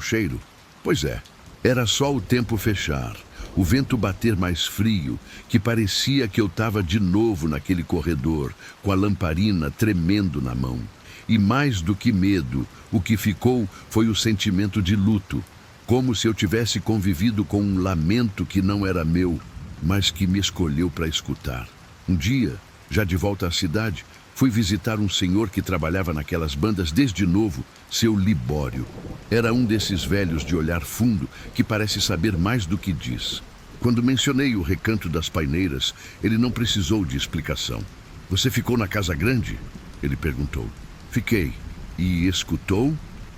cheiro? Pois é, era só o tempo fechar. O vento bater mais frio, que parecia que eu estava de novo naquele corredor, com a lamparina tremendo na mão. E mais do que medo, o que ficou foi o sentimento de luto, como se eu tivesse convivido com um lamento que não era meu, mas que me escolheu para escutar. Um dia, já de volta à cidade, Fui visitar um senhor que trabalhava naquelas bandas desde novo, seu Libório. Era um desses velhos de olhar fundo que parece saber mais do que diz. Quando mencionei o recanto das paineiras, ele não precisou de explicação. Você ficou na casa grande? Ele perguntou. Fiquei. E escutou?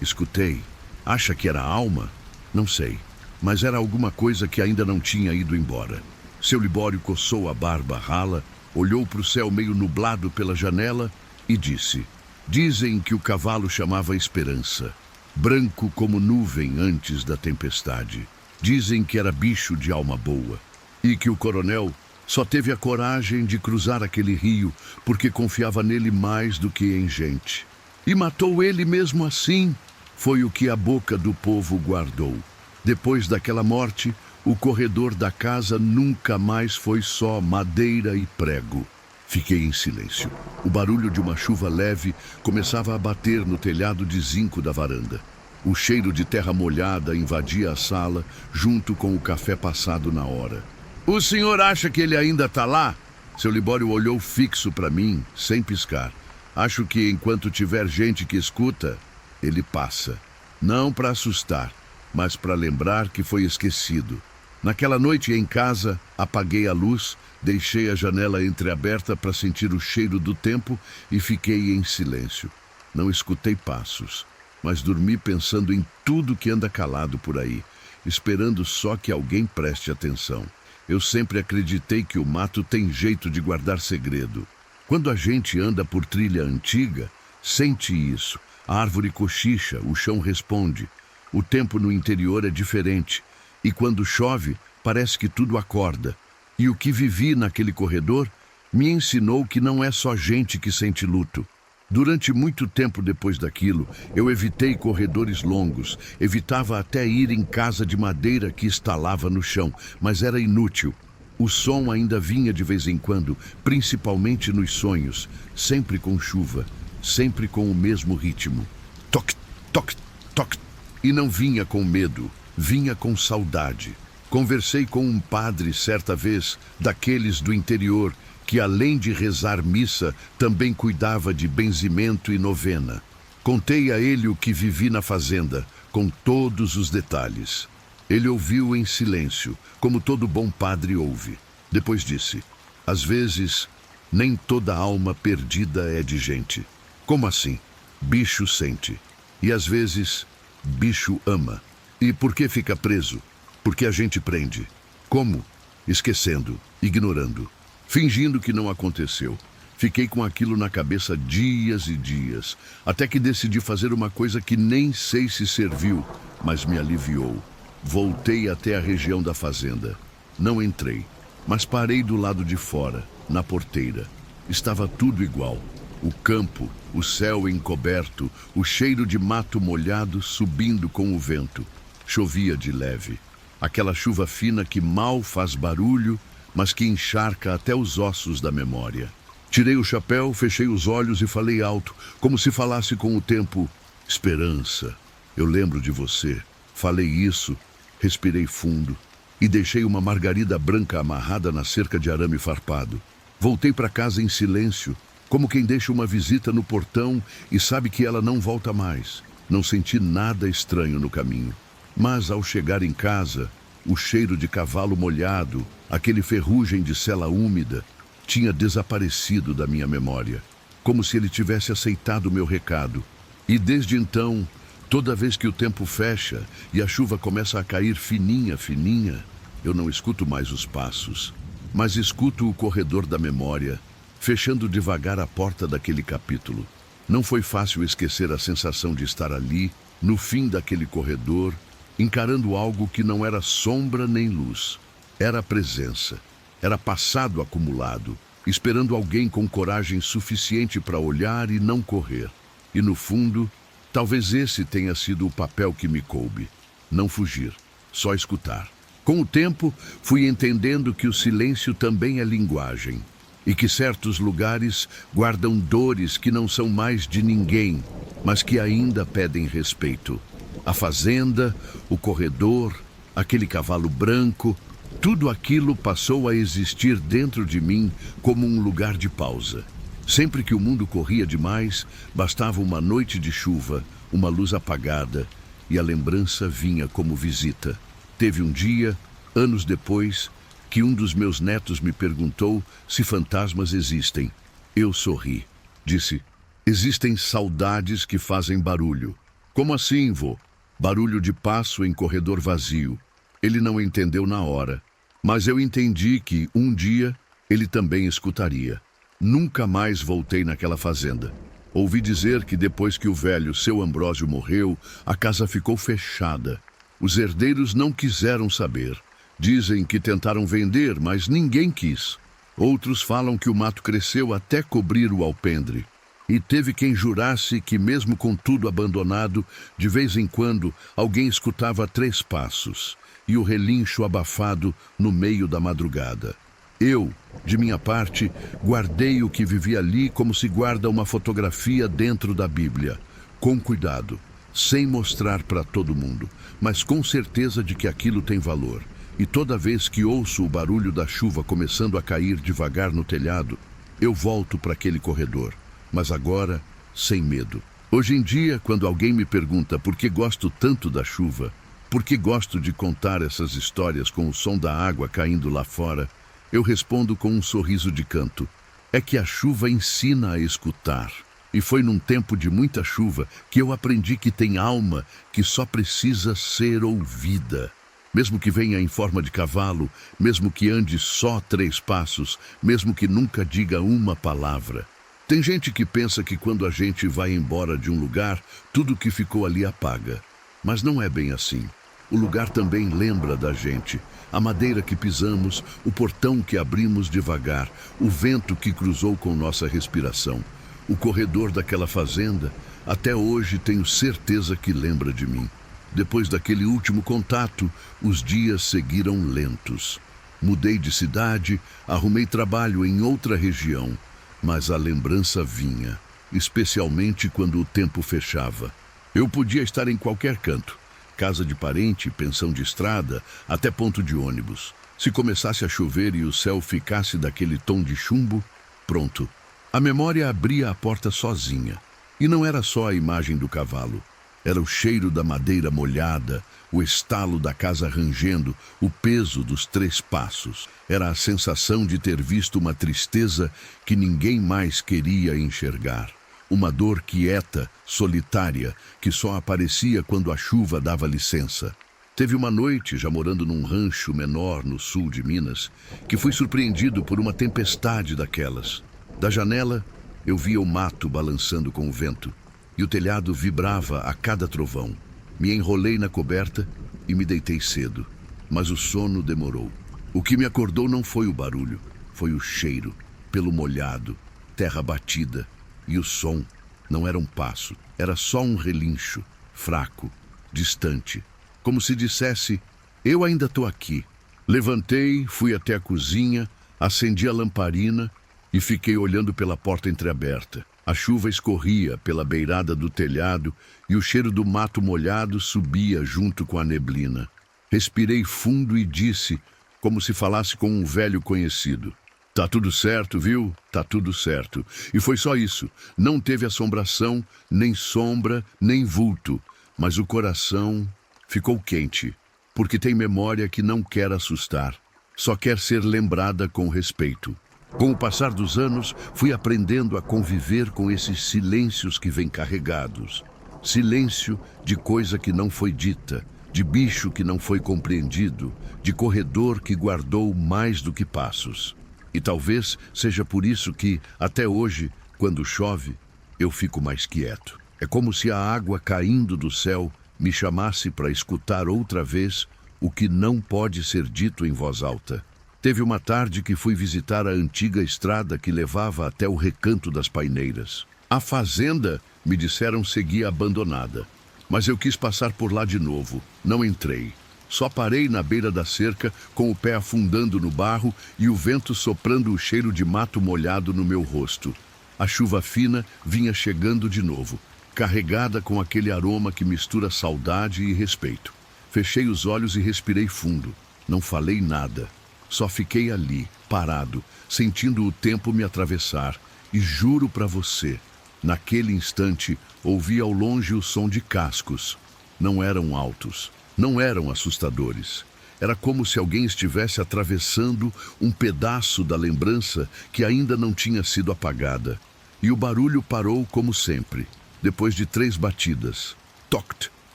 Escutei. Acha que era alma? Não sei. Mas era alguma coisa que ainda não tinha ido embora. Seu Libório coçou a barba rala, olhou para o céu meio nublado pela janela e disse: Dizem que o cavalo chamava Esperança, branco como nuvem antes da tempestade. Dizem que era bicho de alma boa e que o coronel só teve a coragem de cruzar aquele rio porque confiava nele mais do que em gente. E matou ele mesmo assim, foi o que a boca do povo guardou. Depois daquela morte, o corredor da casa nunca mais foi só madeira e prego. Fiquei em silêncio. O barulho de uma chuva leve começava a bater no telhado de zinco da varanda. O cheiro de terra molhada invadia a sala, junto com o café passado na hora. O senhor acha que ele ainda está lá? Seu Libório olhou fixo para mim, sem piscar. Acho que enquanto tiver gente que escuta, ele passa. Não para assustar, mas para lembrar que foi esquecido. Naquela noite em casa, apaguei a luz, deixei a janela entreaberta para sentir o cheiro do tempo e fiquei em silêncio. Não escutei passos, mas dormi pensando em tudo que anda calado por aí, esperando só que alguém preste atenção. Eu sempre acreditei que o mato tem jeito de guardar segredo. Quando a gente anda por trilha antiga, sente isso. A árvore cochicha, o chão responde. O tempo no interior é diferente. E quando chove, parece que tudo acorda. E o que vivi naquele corredor me ensinou que não é só gente que sente luto. Durante muito tempo depois daquilo, eu evitei corredores longos, evitava até ir em casa de madeira que estalava no chão, mas era inútil. O som ainda vinha de vez em quando, principalmente nos sonhos, sempre com chuva, sempre com o mesmo ritmo. Toc, toc, toc. E não vinha com medo. Vinha com saudade. Conversei com um padre certa vez, daqueles do interior, que além de rezar missa, também cuidava de benzimento e novena. Contei a ele o que vivi na fazenda, com todos os detalhes. Ele ouviu em silêncio, como todo bom padre ouve. Depois disse: às vezes, nem toda alma perdida é de gente. Como assim? Bicho sente. E às vezes, bicho ama. E por que fica preso? Porque a gente prende. Como? Esquecendo, ignorando, fingindo que não aconteceu. Fiquei com aquilo na cabeça dias e dias, até que decidi fazer uma coisa que nem sei se serviu, mas me aliviou. Voltei até a região da fazenda. Não entrei, mas parei do lado de fora, na porteira. Estava tudo igual. O campo, o céu encoberto, o cheiro de mato molhado subindo com o vento. Chovia de leve. Aquela chuva fina que mal faz barulho, mas que encharca até os ossos da memória. Tirei o chapéu, fechei os olhos e falei alto, como se falasse com o tempo: Esperança, eu lembro de você. Falei isso, respirei fundo e deixei uma margarida branca amarrada na cerca de arame farpado. Voltei para casa em silêncio, como quem deixa uma visita no portão e sabe que ela não volta mais. Não senti nada estranho no caminho. Mas ao chegar em casa, o cheiro de cavalo molhado, aquele ferrugem de cela úmida, tinha desaparecido da minha memória, como se ele tivesse aceitado o meu recado. E desde então, toda vez que o tempo fecha e a chuva começa a cair fininha, fininha, eu não escuto mais os passos, mas escuto o corredor da memória, fechando devagar a porta daquele capítulo. Não foi fácil esquecer a sensação de estar ali, no fim daquele corredor, encarando algo que não era sombra nem luz. Era a presença, era passado acumulado, esperando alguém com coragem suficiente para olhar e não correr. E no fundo, talvez esse tenha sido o papel que me coube. Não fugir, só escutar. Com o tempo, fui entendendo que o silêncio também é linguagem, e que certos lugares guardam dores que não são mais de ninguém, mas que ainda pedem respeito. A fazenda, o corredor, aquele cavalo branco, tudo aquilo passou a existir dentro de mim como um lugar de pausa. Sempre que o mundo corria demais, bastava uma noite de chuva, uma luz apagada, e a lembrança vinha como visita. Teve um dia, anos depois, que um dos meus netos me perguntou se fantasmas existem. Eu sorri. Disse: existem saudades que fazem barulho. Como assim, vô? Barulho de passo em corredor vazio. Ele não entendeu na hora, mas eu entendi que, um dia, ele também escutaria. Nunca mais voltei naquela fazenda. Ouvi dizer que depois que o velho, seu Ambrósio, morreu, a casa ficou fechada. Os herdeiros não quiseram saber. Dizem que tentaram vender, mas ninguém quis. Outros falam que o mato cresceu até cobrir o alpendre. E teve quem jurasse que, mesmo com tudo abandonado, de vez em quando alguém escutava 3 passos e o relincho abafado no meio da madrugada. Eu, de minha parte, guardei o que vivi ali como se guarda uma fotografia dentro da Bíblia, com cuidado, sem mostrar para todo mundo, mas com certeza de que aquilo tem valor. E toda vez que ouço o barulho da chuva começando a cair devagar no telhado, eu volto para aquele corredor, mas agora sem medo. Hoje em dia, quando alguém me pergunta por que gosto tanto da chuva, por que gosto de contar essas histórias com o som da água caindo lá fora, eu respondo com um sorriso de canto. É que a chuva ensina a escutar. E foi num tempo de muita chuva que eu aprendi que tem alma que só precisa ser ouvida. Mesmo que venha em forma de cavalo, mesmo que ande só 3 passos, mesmo que nunca diga uma palavra. Tem gente que pensa que quando a gente vai embora de um lugar, tudo que ficou ali apaga. Mas não é bem assim. O lugar também lembra da gente. A madeira que pisamos, o portão que abrimos devagar, o vento que cruzou com nossa respiração. O corredor daquela fazenda, até hoje tenho certeza que lembra de mim. Depois daquele último contato, os dias seguiram lentos. Mudei de cidade, arrumei trabalho em outra região, mas a lembrança vinha, especialmente quando o tempo fechava. Eu podia estar em qualquer canto. Casa de parente, pensão de estrada, até ponto de ônibus. Se começasse a chover e o céu ficasse daquele tom de chumbo, pronto. A memória abria a porta sozinha. E não era só a imagem do cavalo. Era o cheiro da madeira molhada, o estalo da casa rangendo, o peso dos 3 passos. Era a sensação de ter visto uma tristeza que ninguém mais queria enxergar. Uma dor quieta, solitária, que só aparecia quando a chuva dava licença. Teve uma noite, já morando num rancho menor no sul de Minas, que fui surpreendido por uma tempestade daquelas. Da janela, eu via o mato balançando com o vento, e o telhado vibrava a cada trovão. Me enrolei na coberta e me deitei cedo, mas o sono demorou. O que me acordou não foi o barulho, foi o cheiro, pelo molhado, terra batida. E o som não era um passo, era só um relincho, fraco, distante. Como se dissesse, eu ainda estou aqui. Levantei, fui até a cozinha, acendi a lamparina e fiquei olhando pela porta entreaberta. A chuva escorria pela beirada do telhado e o cheiro do mato molhado subia junto com a neblina. Respirei fundo e disse, como se falasse com um velho conhecido: tá tudo certo, viu? Tá tudo certo. E foi só isso. Não teve assombração, nem sombra, nem vulto. Mas o coração ficou quente, porque tem memória que não quer assustar. Só quer ser lembrada com respeito. Com o passar dos anos, fui aprendendo a conviver com esses silêncios que vêm carregados. Silêncio de coisa que não foi dita, de bicho que não foi compreendido, de corredor que guardou mais do que passos. E talvez seja por isso que, até hoje, quando chove, eu fico mais quieto. É como se a água caindo do céu me chamasse para escutar outra vez o que não pode ser dito em voz alta. Teve uma tarde que fui visitar a antiga estrada que levava até o Recanto das Paineiras. A fazenda, me disseram, seguia abandonada. Mas eu quis passar por lá de novo. Não entrei. Só parei na beira da cerca, com o pé afundando no barro e o vento soprando o cheiro de mato molhado no meu rosto. A chuva fina vinha chegando de novo, carregada com aquele aroma que mistura saudade e respeito. Fechei os olhos e respirei fundo. Não falei nada. Só fiquei ali, parado, sentindo o tempo me atravessar E juro para você, naquele instante, ouvi ao longe o som de cascos. Não eram altos, não eram assustadores. Era como se alguém estivesse atravessando um pedaço da lembrança que ainda não tinha sido apagada. E o barulho parou como sempre, depois de 3 batidas. Toct,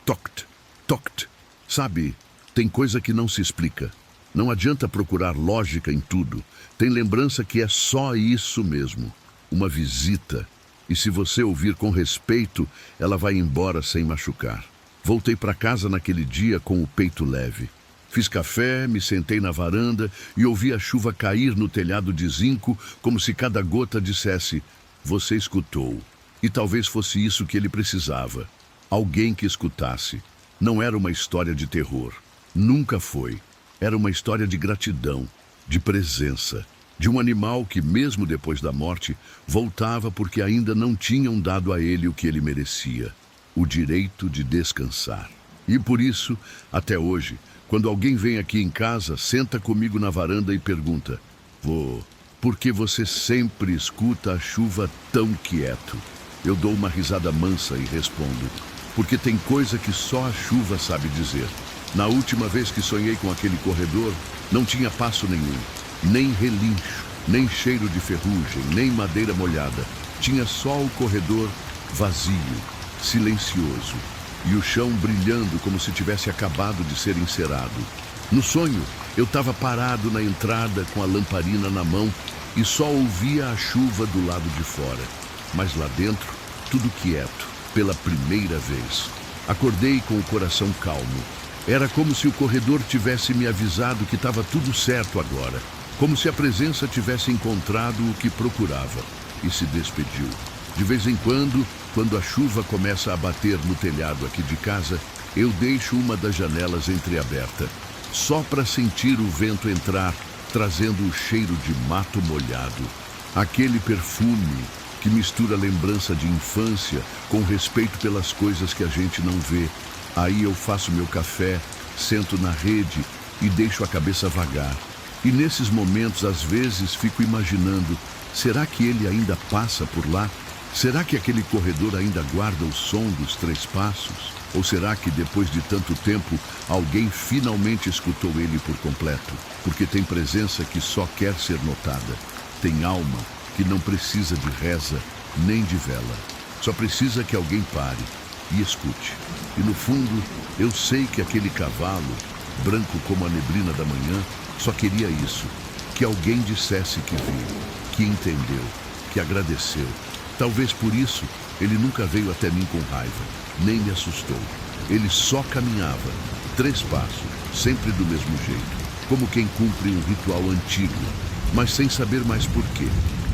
toct, toct. Sabe, tem coisa que não se explica. Não adianta procurar lógica em tudo. Tem lembrança que é só isso mesmo. Uma visita. E se você ouvir com respeito, ela vai embora sem machucar. Voltei para casa naquele dia com o peito leve. Fiz café, me sentei na varanda e ouvi a chuva cair no telhado de zinco, como se cada gota dissesse: você escutou. E talvez fosse isso que ele precisava. Alguém que escutasse. Não era uma história de terror. Nunca foi. Era uma história de gratidão, de presença, de um animal que, mesmo depois da morte, voltava porque ainda não tinham dado a ele o que ele merecia: o direito de descansar. E por isso, até hoje, quando alguém vem aqui em casa, senta comigo na varanda e pergunta: vô, por que você sempre escuta a chuva tão quieto? Eu dou uma risada mansa e respondo: porque tem coisa que só a chuva sabe dizer. Na última vez que sonhei com aquele corredor, não tinha passo nenhum, nem relincho, nem cheiro de ferrugem, nem madeira molhada. Tinha só o corredor vazio, silencioso, e o chão brilhando como se tivesse acabado de ser encerado. No sonho, eu estava parado na entrada com a lamparina na mão e só ouvia a chuva do lado de fora. Mas lá dentro, tudo quieto, pela primeira vez. Acordei com o coração calmo. Era como se o corredor tivesse me avisado que estava tudo certo agora. Como se a presença tivesse encontrado o que procurava e se despediu. De vez em quando a chuva começa a bater no telhado aqui de casa, eu deixo uma das janelas entreaberta, só para sentir o vento entrar, trazendo o cheiro de mato molhado. Aquele perfume que mistura lembrança de infância com respeito pelas coisas que a gente não vê. Aí eu faço meu café, sento na rede e deixo a cabeça vagar. E nesses momentos, às vezes, fico imaginando: será que ele ainda passa por lá? Será que aquele corredor ainda guarda o som dos 3 passos? Ou será que, depois de tanto tempo, alguém finalmente escutou ele por completo? Porque tem presença que só quer ser notada. Tem alma que não precisa de reza nem de vela. Só precisa que alguém pare e escute. E no fundo, eu sei que aquele cavalo, branco como a neblina da manhã, só queria isso: que alguém dissesse que viu, que entendeu, que agradeceu. Talvez por isso ele nunca veio até mim com raiva, nem me assustou. Ele só caminhava, 3 passos, sempre do mesmo jeito, como quem cumpre um ritual antigo, mas sem saber mais por quê.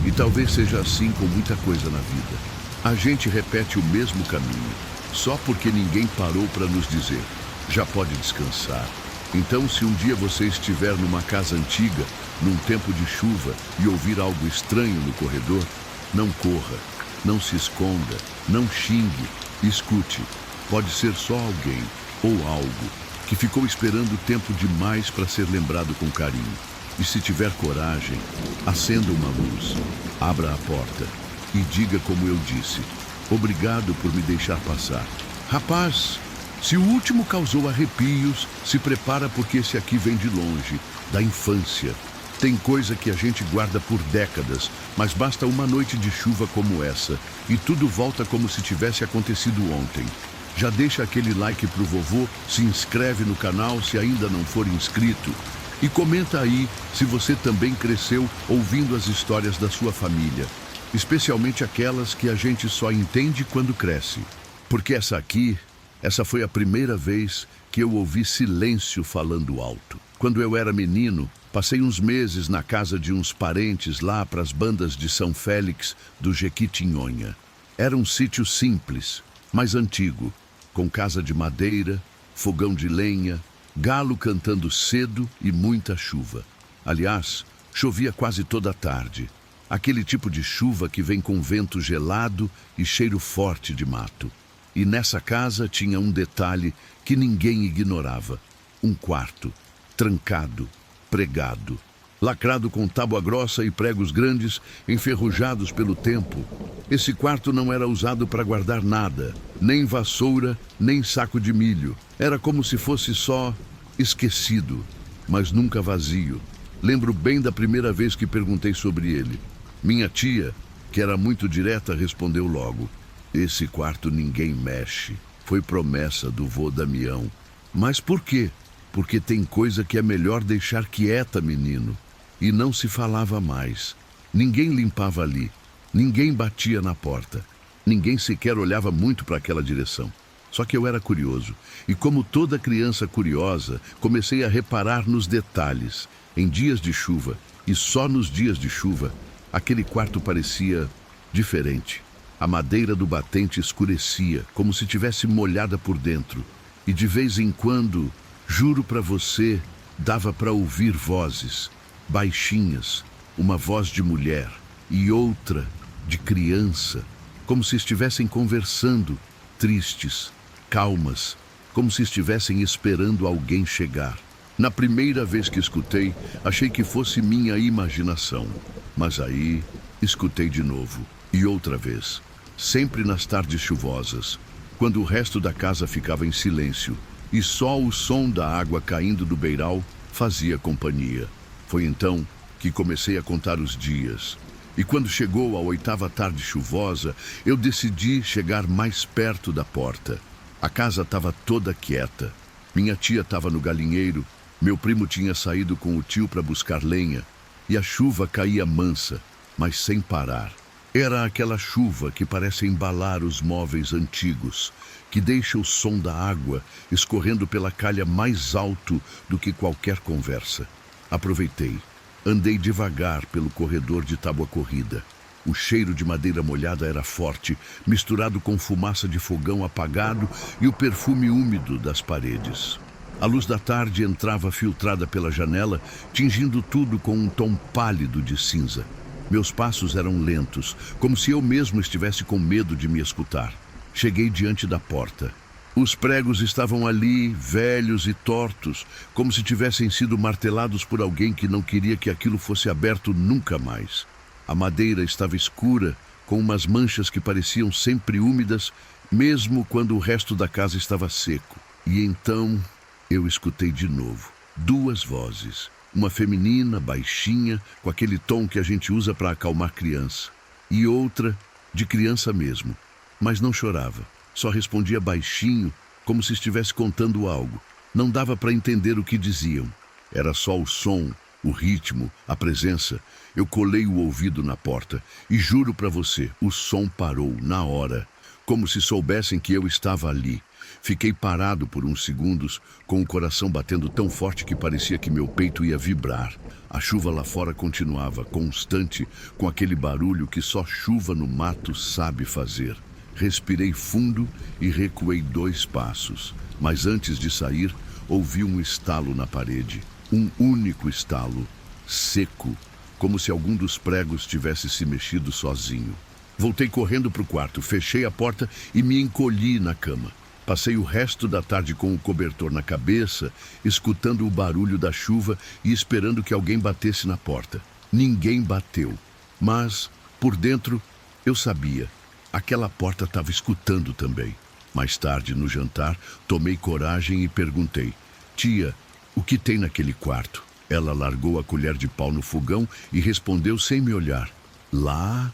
E talvez seja assim com muita coisa na vida. A gente repete o mesmo caminho, só porque ninguém parou para nos dizer: já pode descansar. Então, se um dia você estiver numa casa antiga, num tempo de chuva, e ouvir algo estranho no corredor, não corra, não se esconda, não xingue, escute. Pode ser só alguém ou algo que ficou esperando tempo demais para ser lembrado com carinho. E se tiver coragem, acenda uma luz, abra a porta e diga como eu disse: obrigado por me deixar passar. Rapaz, se o último causou arrepios, se prepara, porque esse aqui vem de longe, da infância. Tem coisa que a gente guarda por décadas, mas basta uma noite de chuva como essa e tudo volta como se tivesse acontecido ontem. Já deixa aquele like pro vovô, se inscreve no canal se ainda não for inscrito e comenta aí se você também cresceu ouvindo as histórias da sua família, especialmente aquelas que a gente só entende quando cresce. Porque essa foi a primeira vez que eu ouvi silêncio falando alto. Quando eu era menino, passei uns meses na casa de uns parentes lá para as bandas de São Félix do Jequitinhonha. Era um sítio simples, mas antigo, com casa de madeira, fogão de lenha, galo cantando cedo e muita chuva. Aliás, chovia quase toda a tarde. Aquele tipo de chuva que vem com vento gelado e cheiro forte de mato. E nessa casa tinha um detalhe que ninguém ignorava: um quarto, trancado, pregado. lacrado com tábua grossa e pregos grandes, enferrujados pelo tempo. Esse quarto não era usado para guardar nada, nem vassoura, nem saco de milho. Era como se fosse só esquecido, mas nunca vazio. Lembro bem da primeira vez que perguntei sobre ele. Minha tia, que era muito direta, respondeu logo: esse quarto ninguém mexe. Foi promessa do vô Damião. Mas por quê? Porque tem coisa que é melhor deixar quieta, menino. E não se falava mais. Ninguém limpava ali. Ninguém batia na porta. Ninguém sequer olhava muito para aquela direção. Só que eu era curioso. E como toda criança curiosa, comecei a reparar nos detalhes. Em dias de chuva, e só nos dias de chuva, aquele quarto parecia diferente. A madeira do batente escurecia, como se tivesse molhada por dentro. E de vez em quando, juro para você, dava para ouvir vozes, baixinhas, uma voz de mulher e outra de criança, como se estivessem conversando, tristes, calmas, como se estivessem esperando alguém chegar. Na primeira vez que escutei, achei que fosse minha imaginação, mas aí escutei de novo e outra vez, sempre nas tardes chuvosas, quando o resto da casa ficava em silêncio e só o som da água caindo do beiral fazia companhia. Foi então que comecei a contar os dias. E quando chegou a 8ª tarde chuvosa, eu decidi chegar mais perto da porta. A casa estava toda quieta. Minha tia estava no galinheiro, meu primo tinha saído com o tio para buscar lenha, e a chuva caía mansa, mas sem parar. Era aquela chuva que parece embalar os móveis antigos, que deixa o som da água escorrendo pela calha mais alto do que qualquer conversa. Aproveitei. Andei devagar pelo corredor de tábua corrida. O cheiro de madeira molhada era forte, misturado com fumaça de fogão apagado e o perfume úmido das paredes. A luz da tarde entrava filtrada pela janela, tingindo tudo com um tom pálido de cinza. Meus passos eram lentos, como se eu mesmo estivesse com medo de me escutar. Cheguei diante da porta. Os pregos estavam ali, velhos e tortos, como se tivessem sido martelados por alguém que não queria que aquilo fosse aberto nunca mais. A madeira estava escura, com umas manchas que pareciam sempre úmidas, mesmo quando o resto da casa estava seco. E então eu escutei de novo 2 vozes. Uma feminina, baixinha, com aquele tom que a gente usa para acalmar criança. E outra, de criança mesmo, mas não chorava. Só respondia baixinho, como se estivesse contando algo. Não dava para entender o que diziam. Era só o som, o ritmo, a presença. Eu colei o ouvido na porta e juro para você, o som parou na hora, como se soubessem que eu estava ali. Fiquei parado por uns segundos, com o coração batendo tão forte que parecia que meu peito ia vibrar. A chuva lá fora continuava, constante, com aquele barulho que só chuva no mato sabe fazer. Respirei fundo e recuei 2 passos. Mas antes de sair, ouvi um estalo na parede. Um único estalo, seco, como se algum dos pregos tivesse se mexido sozinho. Voltei correndo para o quarto, fechei a porta e me encolhi na cama. Passei o resto da tarde com o cobertor na cabeça, escutando o barulho da chuva e esperando que alguém batesse na porta. Ninguém bateu, mas, por dentro, eu sabia. Aquela porta estava escutando também. Mais tarde, no jantar, tomei coragem e perguntei: tia, o que tem naquele quarto? Ela largou a colher de pau no fogão e respondeu sem me olhar: lá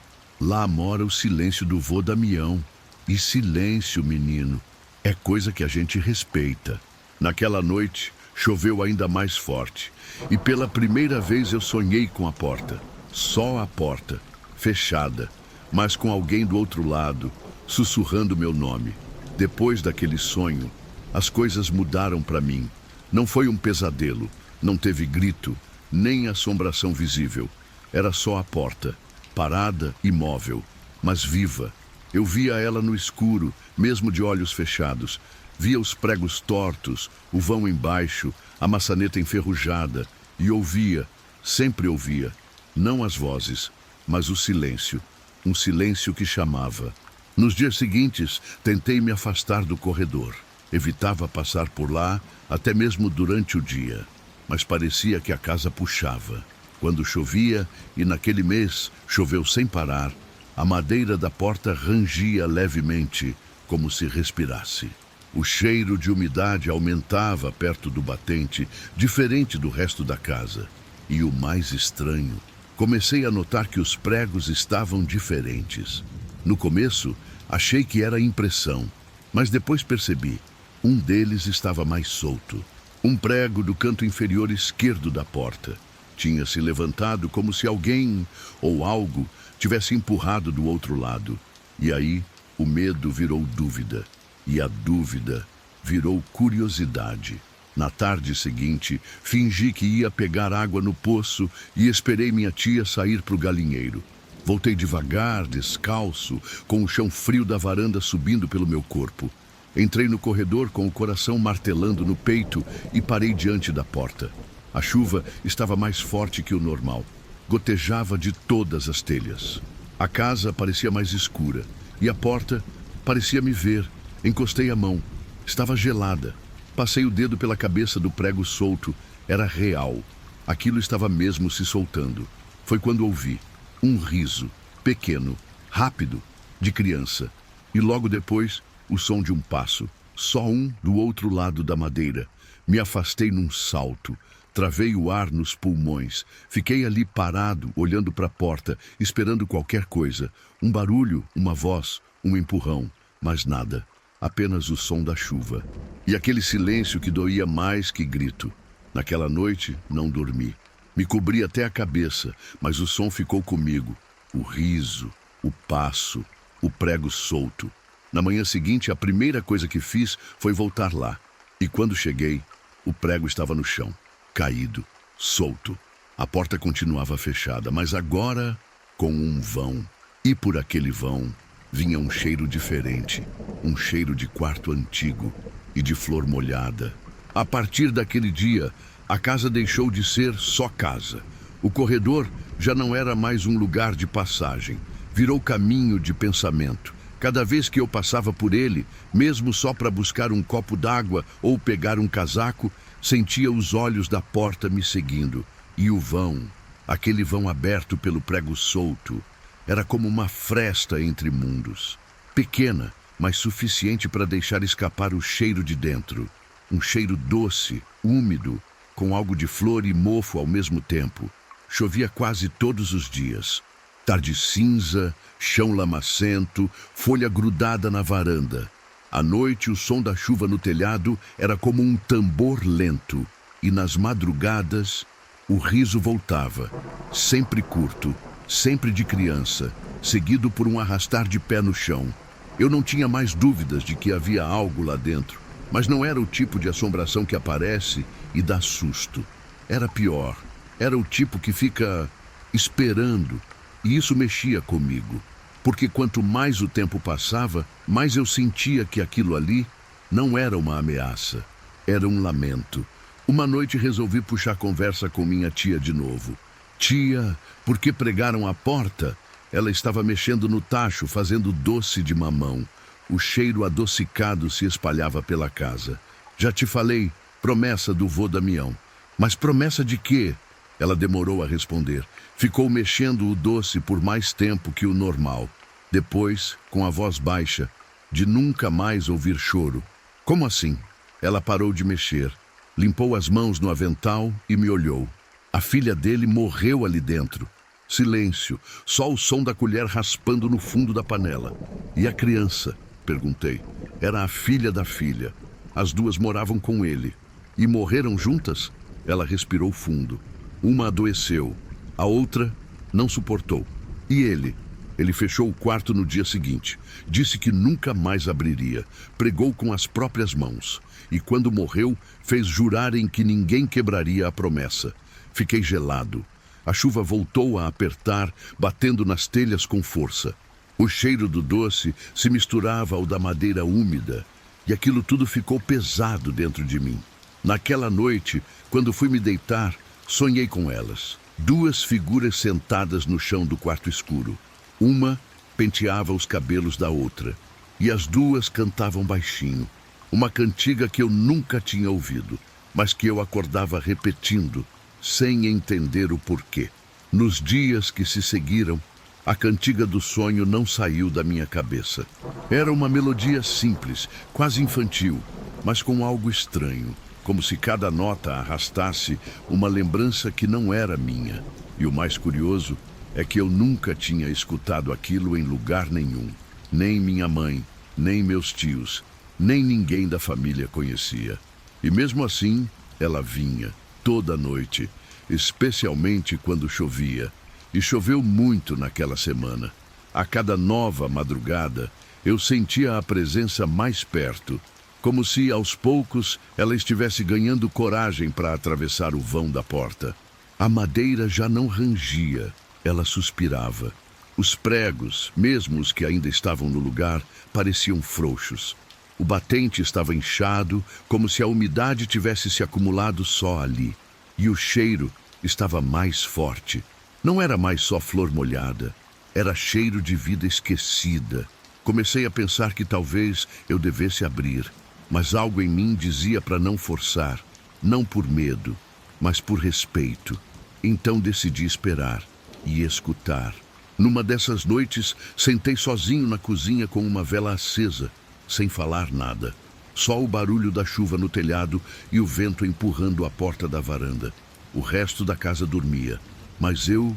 mora o silêncio do vô Damião. E silêncio, menino, é coisa que a gente respeita. Naquela noite, choveu ainda mais forte. E pela primeira vez eu sonhei com a porta. Só a porta, fechada, mas com alguém do outro lado, sussurrando meu nome. Depois daquele sonho, as coisas mudaram para mim. Não foi um pesadelo, não teve grito, nem assombração visível. Era só a porta, parada, imóvel, mas viva. Eu via ela no escuro, mesmo de olhos fechados. Via os pregos tortos, o vão embaixo, a maçaneta enferrujada. E ouvia, sempre ouvia, não as vozes, mas o silêncio. Um silêncio que chamava. Nos dias seguintes, tentei me afastar do corredor. Evitava passar por lá, até mesmo durante o dia. Mas parecia que a casa puxava. Quando chovia, e naquele mês choveu sem parar, a madeira da porta rangia levemente, como se respirasse. O cheiro de umidade aumentava perto do batente, diferente do resto da casa. E o mais estranho, comecei a notar que os pregos estavam diferentes. No começo, achei que era impressão, mas depois percebi. Um deles estava mais solto. Um prego do canto inferior esquerdo da porta tinha se levantado como se alguém ou algo tivesse empurrado do outro lado. E aí, o medo virou dúvida. E a dúvida virou curiosidade. Na tarde seguinte, fingi que ia pegar água no poço e esperei minha tia sair para o galinheiro. Voltei devagar, descalço, com o chão frio da varanda subindo pelo meu corpo. Entrei no corredor com o coração martelando no peito e parei diante da porta. A chuva estava mais forte que o normal. Gotejava de todas as telhas. A casa parecia mais escura e a porta parecia me ver. Encostei a mão. Estava gelada. Passei o dedo pela cabeça do prego solto. Era real. Aquilo estava mesmo se soltando. Foi quando ouvi um riso, pequeno, rápido, de criança. E logo depois, o som de um passo. Só um do outro lado da madeira. Me afastei num salto. Travei o ar nos pulmões. Fiquei ali parado, olhando para a porta, esperando qualquer coisa. Um barulho, uma voz, um empurrão. Mas nada. Apenas o som da chuva. E aquele silêncio que doía mais que grito. Naquela noite, não dormi. Me cobri até a cabeça, mas o som ficou comigo. O riso, o passo, o prego solto. Na manhã seguinte, a primeira coisa que fiz foi voltar lá. E quando cheguei, o prego estava no chão, caído, solto. A porta continuava fechada, mas agora com um vão. E por aquele vão vinha um cheiro diferente, um cheiro de quarto antigo e de flor molhada. A partir daquele dia, a casa deixou de ser só casa. O corredor já não era mais um lugar de passagem, virou caminho de pensamento. Cada vez que eu passava por ele, mesmo só para buscar um copo d'água ou pegar um casaco, sentia os olhos da porta me seguindo. E o vão, aquele vão aberto pelo prego solto, era como uma fresta entre mundos. Pequena, mas suficiente para deixar escapar o cheiro de dentro. Um cheiro doce, úmido, com algo de flor e mofo ao mesmo tempo. Chovia quase todos os dias. Tarde cinza, chão lamacento, folha grudada na varanda. À noite, o som da chuva no telhado era como um tambor lento. E nas madrugadas, o riso voltava, sempre curto, sempre de criança, seguido por um arrastar de pé no chão. Eu não tinha mais dúvidas de que havia algo lá dentro, mas não era o tipo de assombração que aparece e dá susto. Era pior, era o tipo que fica esperando, e isso mexia comigo, porque quanto mais o tempo passava, mais eu sentia que aquilo ali não era uma ameaça, era um lamento. Uma noite resolvi puxar conversa com minha tia de novo. Tia, por que pregaram a porta? Ela estava mexendo no tacho, fazendo doce de mamão. O cheiro adocicado se espalhava pela casa. Já te falei, promessa do vô Damião. Mas promessa de quê? Ela demorou a responder. Ficou mexendo o doce por mais tempo que o normal. Depois, com a voz baixa, de nunca mais ouvir choro. Como assim? Ela parou de mexer, limpou as mãos no avental e me olhou. A filha dele morreu ali dentro. Silêncio, só o som da colher raspando no fundo da panela. E a criança? Perguntei. Era a filha da filha. As duas moravam com ele. E morreram juntas? Ela respirou fundo. Uma adoeceu, a outra não suportou. E ele? Ele fechou o quarto no dia seguinte. Disse que nunca mais abriria. Pregou com as próprias mãos. E quando morreu, fez jurarem que ninguém quebraria a promessa. Fiquei gelado. A chuva voltou a apertar, batendo nas telhas com força. O cheiro do doce se misturava ao da madeira úmida. E aquilo tudo ficou pesado dentro de mim. Naquela noite, quando fui me deitar, sonhei com elas. Duas figuras sentadas no chão do quarto escuro. Uma penteava os cabelos da outra. E as duas cantavam baixinho. Uma cantiga que eu nunca tinha ouvido, mas que eu acordava repetindo. sem entender o porquê. Nos dias que se seguiram, a cantiga do sonho não saiu da minha cabeça. Era uma melodia simples, quase infantil, mas com algo estranho, como se cada nota arrastasse uma lembrança que não era minha. E o mais curioso é que eu nunca tinha escutado aquilo em lugar nenhum. Nem minha mãe, nem meus tios, nem ninguém da família conhecia. E mesmo assim, ela vinha, toda noite, especialmente quando chovia. E choveu muito naquela semana. A cada nova madrugada, eu sentia a presença mais perto, como se, aos poucos, ela estivesse ganhando coragem para atravessar o vão da porta. A madeira já não rangia, ela suspirava. Os pregos, mesmo os que ainda estavam no lugar, pareciam frouxos. O batente estava inchado, como se a umidade tivesse se acumulado só ali. E o cheiro estava mais forte. Não era mais só flor molhada, era cheiro de vida esquecida. Comecei a pensar que talvez eu devesse abrir, mas algo em mim dizia para não forçar, não por medo, mas por respeito. Então decidi esperar e escutar. Numa dessas noites, sentei sozinho na cozinha com uma vela acesa, sem falar nada. Só o barulho da chuva no telhado e o vento empurrando a porta da varanda. O resto da casa dormia. Mas eu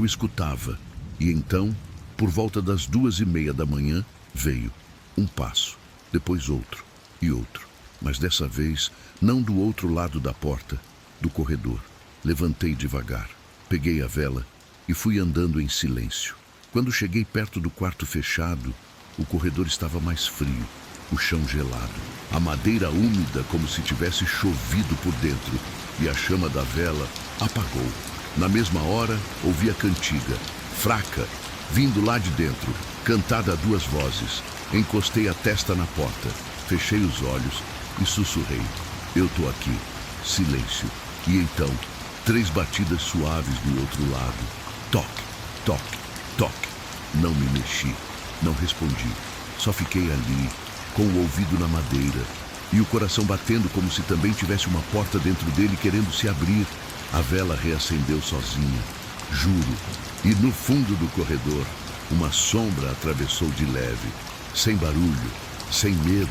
escutava. E então, por volta das 2:30 da manhã, veio um passo, depois outro e outro. Mas dessa vez, não do outro lado da porta, do corredor. Levantei devagar, peguei a vela e fui andando em silêncio. Quando cheguei perto do quarto fechado, o corredor estava mais frio, o chão gelado, a madeira úmida como se tivesse chovido por dentro, e a chama da vela apagou. Na mesma hora, ouvi a cantiga, fraca, vindo lá de dentro, cantada a 2 vozes. Encostei a testa na porta, fechei os olhos e sussurrei. Eu tô aqui. Silêncio. E então, 3 batidas suaves do outro lado. Toque, toque, toque. Não me mexi, não respondi. Só fiquei ali, com o ouvido na madeira, e o coração batendo como se também tivesse uma porta dentro dele querendo se abrir. A vela reacendeu sozinha, juro, e no fundo do corredor, uma sombra atravessou de leve, sem barulho, sem medo,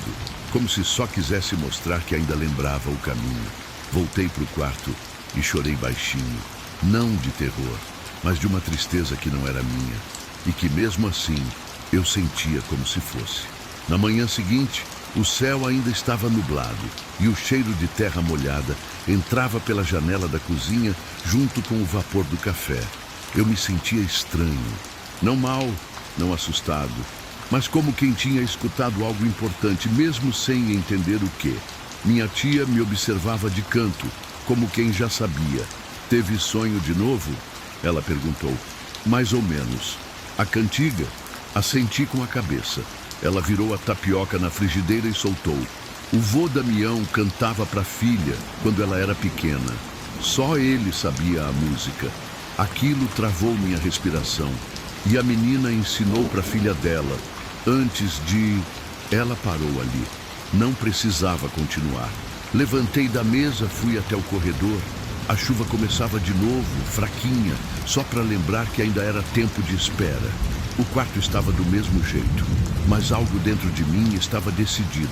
como se só quisesse mostrar que ainda lembrava o caminho. Voltei para o quarto e chorei baixinho, não de terror, mas de uma tristeza que não era minha, e que mesmo assim eu sentia como se fosse. Na manhã seguinte, o céu ainda estava nublado e o cheiro de terra molhada entrava pela janela da cozinha junto com o vapor do café. Eu me sentia estranho, não mal, não assustado, mas como quem tinha escutado algo importante, mesmo sem entender o quê. Minha tia me observava de canto, como quem já sabia. Teve sonho de novo? Ela perguntou. Mais ou menos. A cantiga? Assenti com a cabeça. Ela virou a tapioca na frigideira e soltou. O vô Damião cantava para a filha quando ela era pequena. Só ele sabia a música. Aquilo travou minha respiração. E a menina ensinou para a filha dela. Antes de... Ela parou ali. Não precisava continuar. Levantei da mesa, fui até o corredor. A chuva começava de novo, fraquinha, só para lembrar que ainda era tempo de espera. O quarto estava do mesmo jeito, mas algo dentro de mim estava decidido.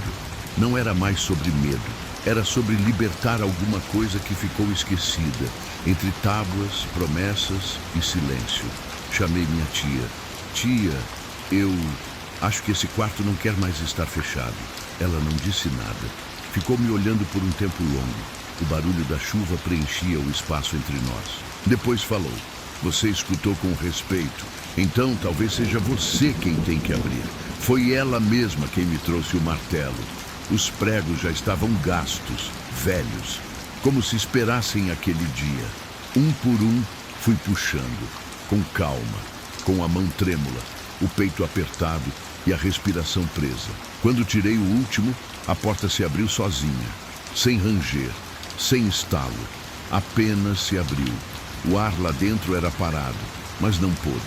Não era mais sobre medo, era sobre libertar alguma coisa que ficou esquecida, entre tábuas, promessas e silêncio. Chamei minha tia. Tia, eu acho que esse quarto não quer mais estar fechado. Ela não disse nada. Ficou me olhando por um tempo longo. O barulho da chuva preenchia o espaço entre nós. Depois falou. Você escutou com respeito. Então talvez seja você quem tem que abrir. Foi ela mesma quem me trouxe o martelo. Os pregos já estavam gastos, velhos, como se esperassem aquele dia. Um por um, fui puxando, com calma, com a mão trêmula, o peito apertado e a respiração presa. Quando tirei o último, a porta se abriu sozinha, sem ranger, sem estalo. Apenas se abriu. O ar lá dentro era parado, mas não podre.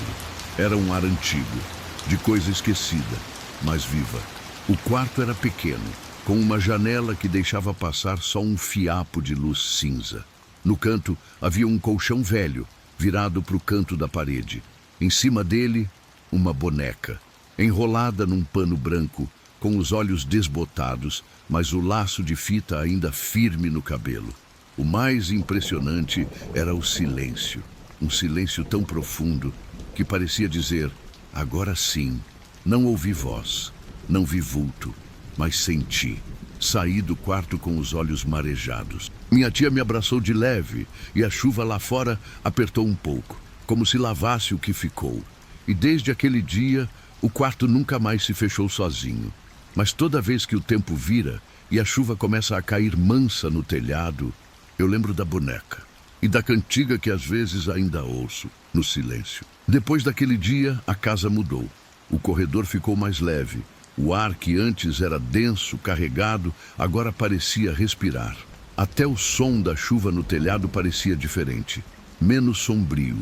Era um ar antigo, de coisa esquecida, mas viva. O quarto era pequeno, com uma janela que deixava passar só um fiapo de luz cinza. No canto havia um colchão velho, virado para o canto da parede. Em cima dele, uma boneca, enrolada num pano branco, com os olhos desbotados, mas o laço de fita ainda firme no cabelo. O mais impressionante era o silêncio. Um silêncio tão profundo que parecia dizer: agora sim, não ouvi voz, não vi vulto, mas senti. Saí do quarto com os olhos marejados. Minha tia me abraçou de leve e a chuva lá fora apertou um pouco, como se lavasse o que ficou. E desde aquele dia, o quarto nunca mais se fechou sozinho. Mas toda vez que o tempo vira e a chuva começa a cair mansa no telhado, eu lembro da boneca e da cantiga que às vezes ainda ouço, no silêncio. Depois daquele dia, a casa mudou. O corredor ficou mais leve. O ar que antes era denso, carregado, agora parecia respirar. Até o som da chuva no telhado parecia diferente. Menos sombrio,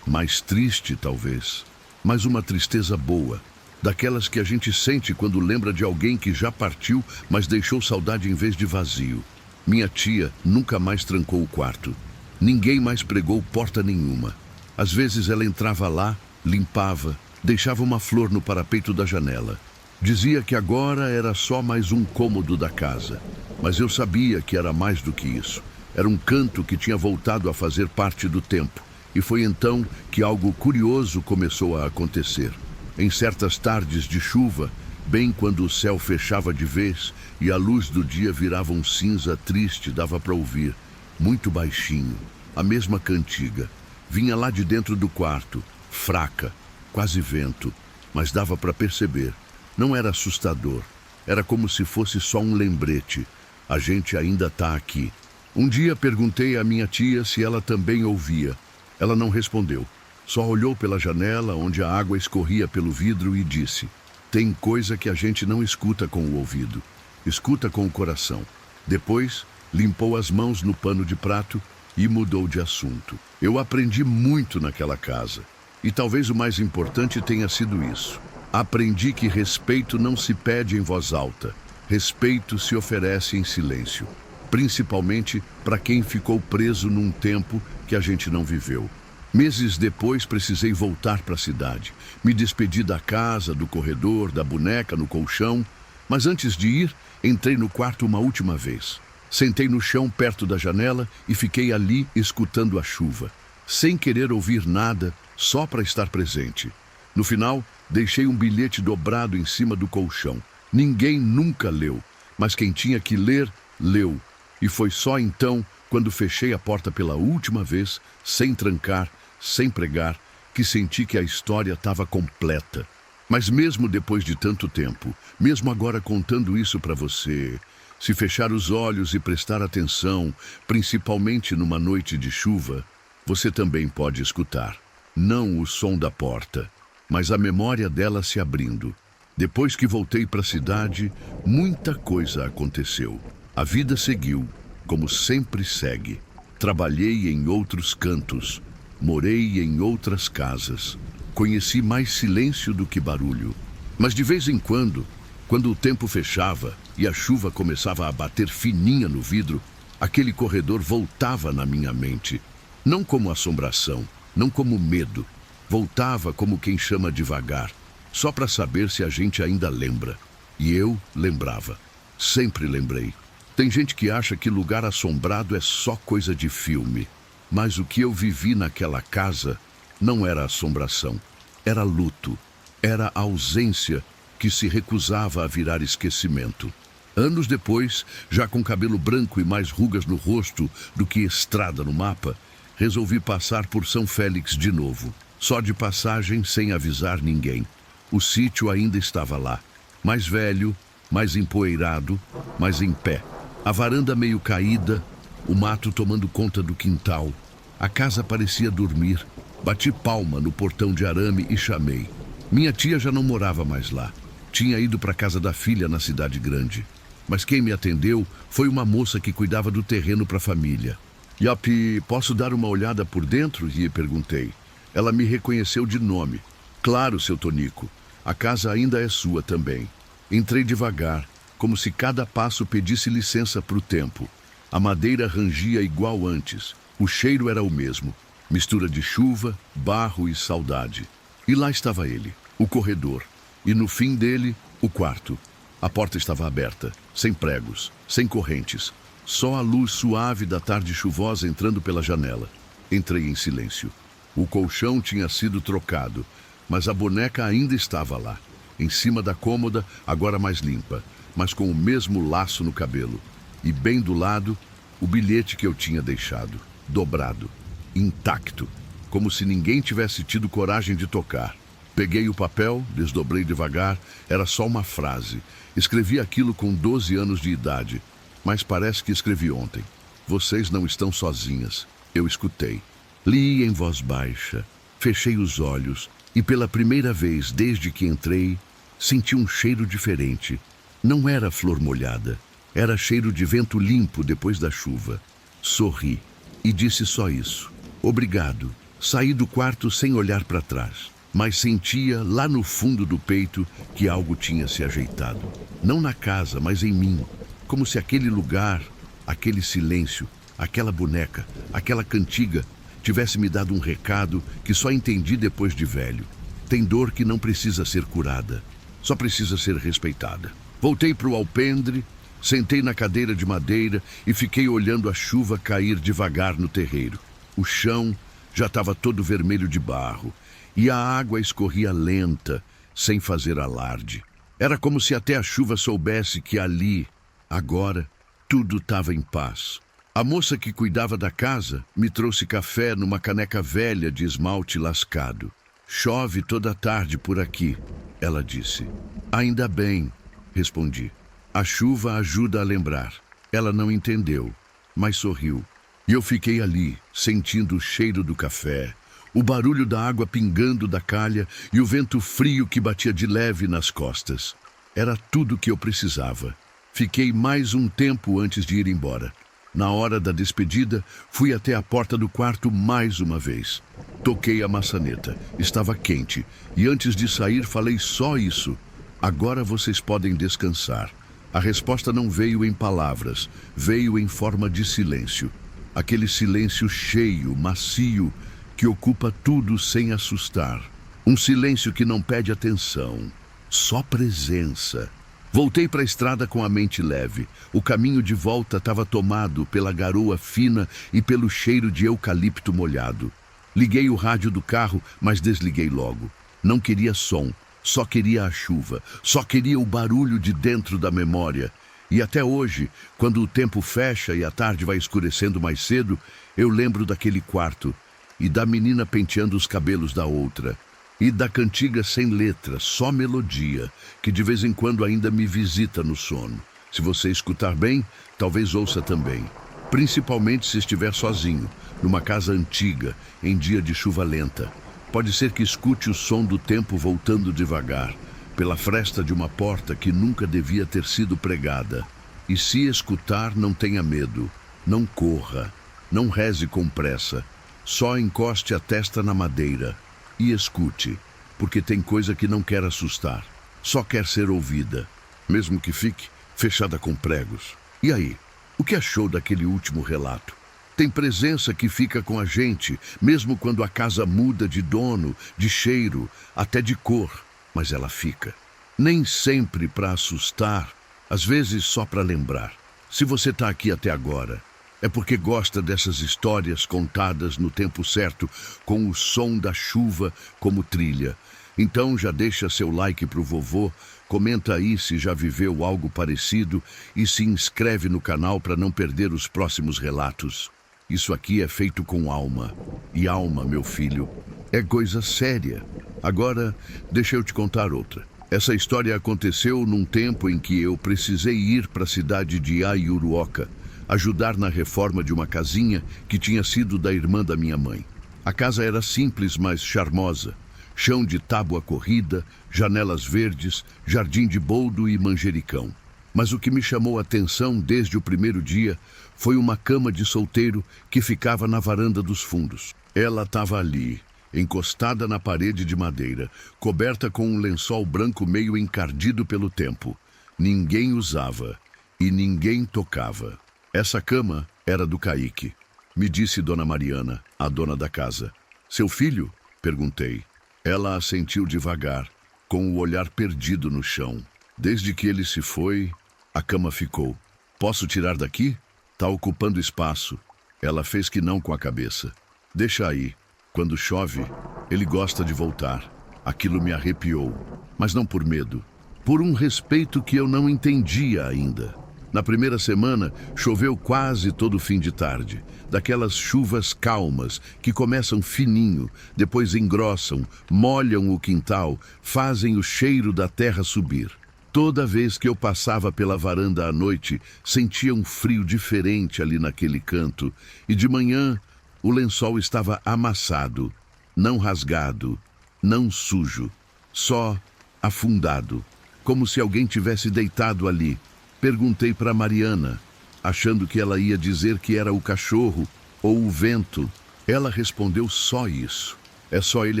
mais triste talvez, mas uma tristeza boa. Daquelas que a gente sente quando lembra de alguém que já partiu, mas deixou saudade em vez de vazio. Minha tia nunca mais trancou o quarto. Ninguém mais pregou porta nenhuma. Às vezes ela entrava lá, limpava, deixava uma flor no parapeito da janela. Dizia que agora era só mais um cômodo da casa, mas eu sabia que era mais do que isso. Era um canto que tinha voltado a fazer parte do tempo, e foi então que algo curioso começou a acontecer. Em certas tardes de chuva, bem quando o céu fechava de vez e a luz do dia virava um cinza triste, dava para ouvir, muito baixinho, a mesma cantiga. Vinha lá de dentro do quarto, fraca, quase vento, mas dava para perceber. Não era assustador, era como se fosse só um lembrete. A gente ainda está aqui. Um dia perguntei à minha tia se ela também ouvia. Ela não respondeu, só olhou pela janela onde a água escorria pelo vidro e disse: tem coisa que a gente não escuta com o ouvido, escuta com o coração. Depois, limpou as mãos no pano de prato e mudou de assunto. Eu aprendi muito naquela casa, e talvez o mais importante tenha sido isso. Aprendi que respeito não se pede em voz alta, respeito se oferece em silêncio, principalmente para quem ficou preso num tempo que a gente não viveu. Meses depois precisei voltar para a cidade. Me despedi da casa, do corredor, da boneca no colchão, mas antes de ir, entrei no quarto uma última vez. Sentei no chão perto da janela e fiquei ali escutando a chuva, sem querer ouvir nada, só para estar presente. No final, deixei um bilhete dobrado em cima do colchão. Ninguém nunca leu, mas quem tinha que ler, leu. E foi só então, quando fechei a porta pela última vez, sem trancar, sem pregar, que senti que a história estava completa. Mas mesmo depois de tanto tempo, mesmo agora contando isso para você, se fechar os olhos e prestar atenção, principalmente numa noite de chuva, você também pode escutar. Não o som da porta, mas a memória dela se abrindo. Depois que voltei para a cidade, muita coisa aconteceu. A vida seguiu, como sempre segue. Trabalhei em outros cantos, morei em outras casas. Conheci mais silêncio do que barulho. Mas de vez em quando o tempo fechava e a chuva começava a bater fininha no vidro, aquele corredor voltava na minha mente. Não como assombração, não como medo. Voltava como quem chama devagar, só para saber se a gente ainda lembra. E eu lembrava. Sempre lembrei. Tem gente que acha que lugar assombrado é só coisa de filme. Mas o que eu vivi naquela casa não era assombração. Era luto. Era ausência que se recusava a virar esquecimento. Anos depois, já com cabelo branco e mais rugas no rosto do que estrada no mapa, resolvi passar por São Félix de novo. Só de passagem, sem avisar ninguém. O sítio ainda estava lá. Mais velho, mais empoeirado, mais em pé. A varanda meio caída, o mato tomando conta do quintal. A casa parecia dormir. Bati palma no portão de arame e chamei. Minha tia já não morava mais lá. Tinha ido para a casa da filha na cidade grande. Mas quem me atendeu foi uma moça que cuidava do terreno para a família. Yapi, posso dar uma olhada por dentro? E perguntei. Ela me reconheceu de nome. Claro, seu Tonico. A casa ainda é sua também. Entrei devagar, como se cada passo pedisse licença para o tempo. A madeira rangia igual antes. O cheiro era o mesmo, mistura de chuva, barro e saudade. E lá estava ele, o corredor, e no fim dele, o quarto. A porta estava aberta, sem pregos, sem correntes, só a luz suave da tarde chuvosa entrando pela janela. Entrei em silêncio. O colchão tinha sido trocado, mas a boneca ainda estava lá, em cima da cômoda, agora mais limpa, mas com o mesmo laço no cabelo. E bem do lado, o bilhete que eu tinha deixado, dobrado, intacto, como se ninguém tivesse tido coragem de tocar. Peguei o papel, desdobrei devagar, era só uma frase. Escrevi aquilo com 12 anos de idade, mas parece que escrevi ontem. Vocês não estão sozinhas. Eu escutei. Li em voz baixa, fechei os olhos e pela primeira vez desde que entrei, senti um cheiro diferente. Não era flor molhada, era cheiro de vento limpo depois da chuva. Sorri e disse só isso. Obrigado. Saí do quarto sem olhar para trás, mas sentia lá no fundo do peito que algo tinha se ajeitado. Não na casa, mas em mim. Como se aquele lugar, aquele silêncio, aquela boneca, aquela cantiga tivesse me dado um recado que só entendi depois de velho. Tem dor que não precisa ser curada, só precisa ser respeitada. Voltei para o alpendre, sentei na cadeira de madeira e fiquei olhando a chuva cair devagar no terreiro. O chão já estava todo vermelho de barro e a água escorria lenta, sem fazer alarde. Era como se até a chuva soubesse que ali, agora, tudo estava em paz. A moça que cuidava da casa me trouxe café numa caneca velha de esmalte lascado. Chove toda tarde por aqui, ela disse. Ainda bem, respondi. A chuva ajuda a lembrar. Ela não entendeu, mas sorriu. E eu fiquei ali, sentindo o cheiro do café, o barulho da água pingando da calha e o vento frio que batia de leve nas costas. Era tudo o que eu precisava. Fiquei mais um tempo antes de ir embora. Na hora da despedida, fui até a porta do quarto mais uma vez. Toquei a maçaneta. Estava quente. E antes de sair, falei só isso. Agora vocês podem descansar. A resposta não veio em palavras. Veio em forma de silêncio. Aquele silêncio cheio, macio, que ocupa tudo sem assustar. Um silêncio que não pede atenção. Só presença. Voltei para a estrada com a mente leve. O caminho de volta estava tomado pela garoa fina e pelo cheiro de eucalipto molhado. Liguei o rádio do carro, mas desliguei logo. Não queria som, só queria a chuva, só queria o barulho de dentro da memória. E até hoje, quando o tempo fecha e a tarde vai escurecendo mais cedo, eu lembro daquele quarto e da menina penteando os cabelos da outra. E da cantiga sem letra, só melodia, que de vez em quando ainda me visita no sono. Se você escutar bem, talvez ouça também. Principalmente se estiver sozinho, numa casa antiga, em dia de chuva lenta. Pode ser que escute o som do tempo voltando devagar, pela fresta de uma porta que nunca devia ter sido pregada. E se escutar, não tenha medo, não corra, não reze com pressa, só encoste a testa na madeira. E escute, porque tem coisa que não quer assustar, só quer ser ouvida, mesmo que fique fechada com pregos. E aí, o que achou daquele último relato? Tem presença que fica com a gente, mesmo quando a casa muda de dono, de cheiro, até de cor, mas ela fica. Nem sempre para assustar, às vezes só para lembrar. Se você está aqui até agora, é porque gosta dessas histórias contadas no tempo certo, com o som da chuva como trilha. Então já deixa seu like pro vovô, comenta aí se já viveu algo parecido e se inscreve no canal para não perder os próximos relatos. Isso aqui é feito com alma. E alma, meu filho, é coisa séria. Agora, deixa eu te contar outra. Essa história aconteceu num tempo em que eu precisei ir para a cidade de Aiuruoca, ajudar na reforma de uma casinha que tinha sido da irmã da minha mãe. A casa era simples, mas charmosa. Chão de tábua corrida, janelas verdes, jardim de boldo e manjericão. Mas o que me chamou a atenção desde o primeiro dia foi uma cama de solteiro que ficava na varanda dos fundos. Ela estava ali, encostada na parede de madeira, coberta com um lençol branco meio encardido pelo tempo. Ninguém usava e ninguém tocava. Essa cama era do Kaique. me disse Dona Mariana, a dona da casa. Seu filho? Perguntei. Ela assentiu devagar, com o olhar perdido no chão. Desde que ele se foi, a cama ficou. Posso tirar daqui? Tá ocupando espaço. Ela fez que não com a cabeça. Deixa aí. Quando chove, ele gosta de voltar. Aquilo me arrepiou, mas não por medo. Por um respeito que eu não entendia ainda. Na primeira semana, choveu quase todo fim de tarde. Daquelas chuvas calmas que começam fininho, depois engrossam, molham o quintal, fazem o cheiro da terra subir. Toda vez que eu passava pela varanda à noite, sentia um frio diferente ali naquele canto. E de manhã, o lençol estava amassado, não rasgado, não sujo, só afundado, como se alguém tivesse deitado ali. Perguntei para Mariana, achando que ela ia dizer que era o cachorro ou o vento. Ela respondeu só isso. É só ele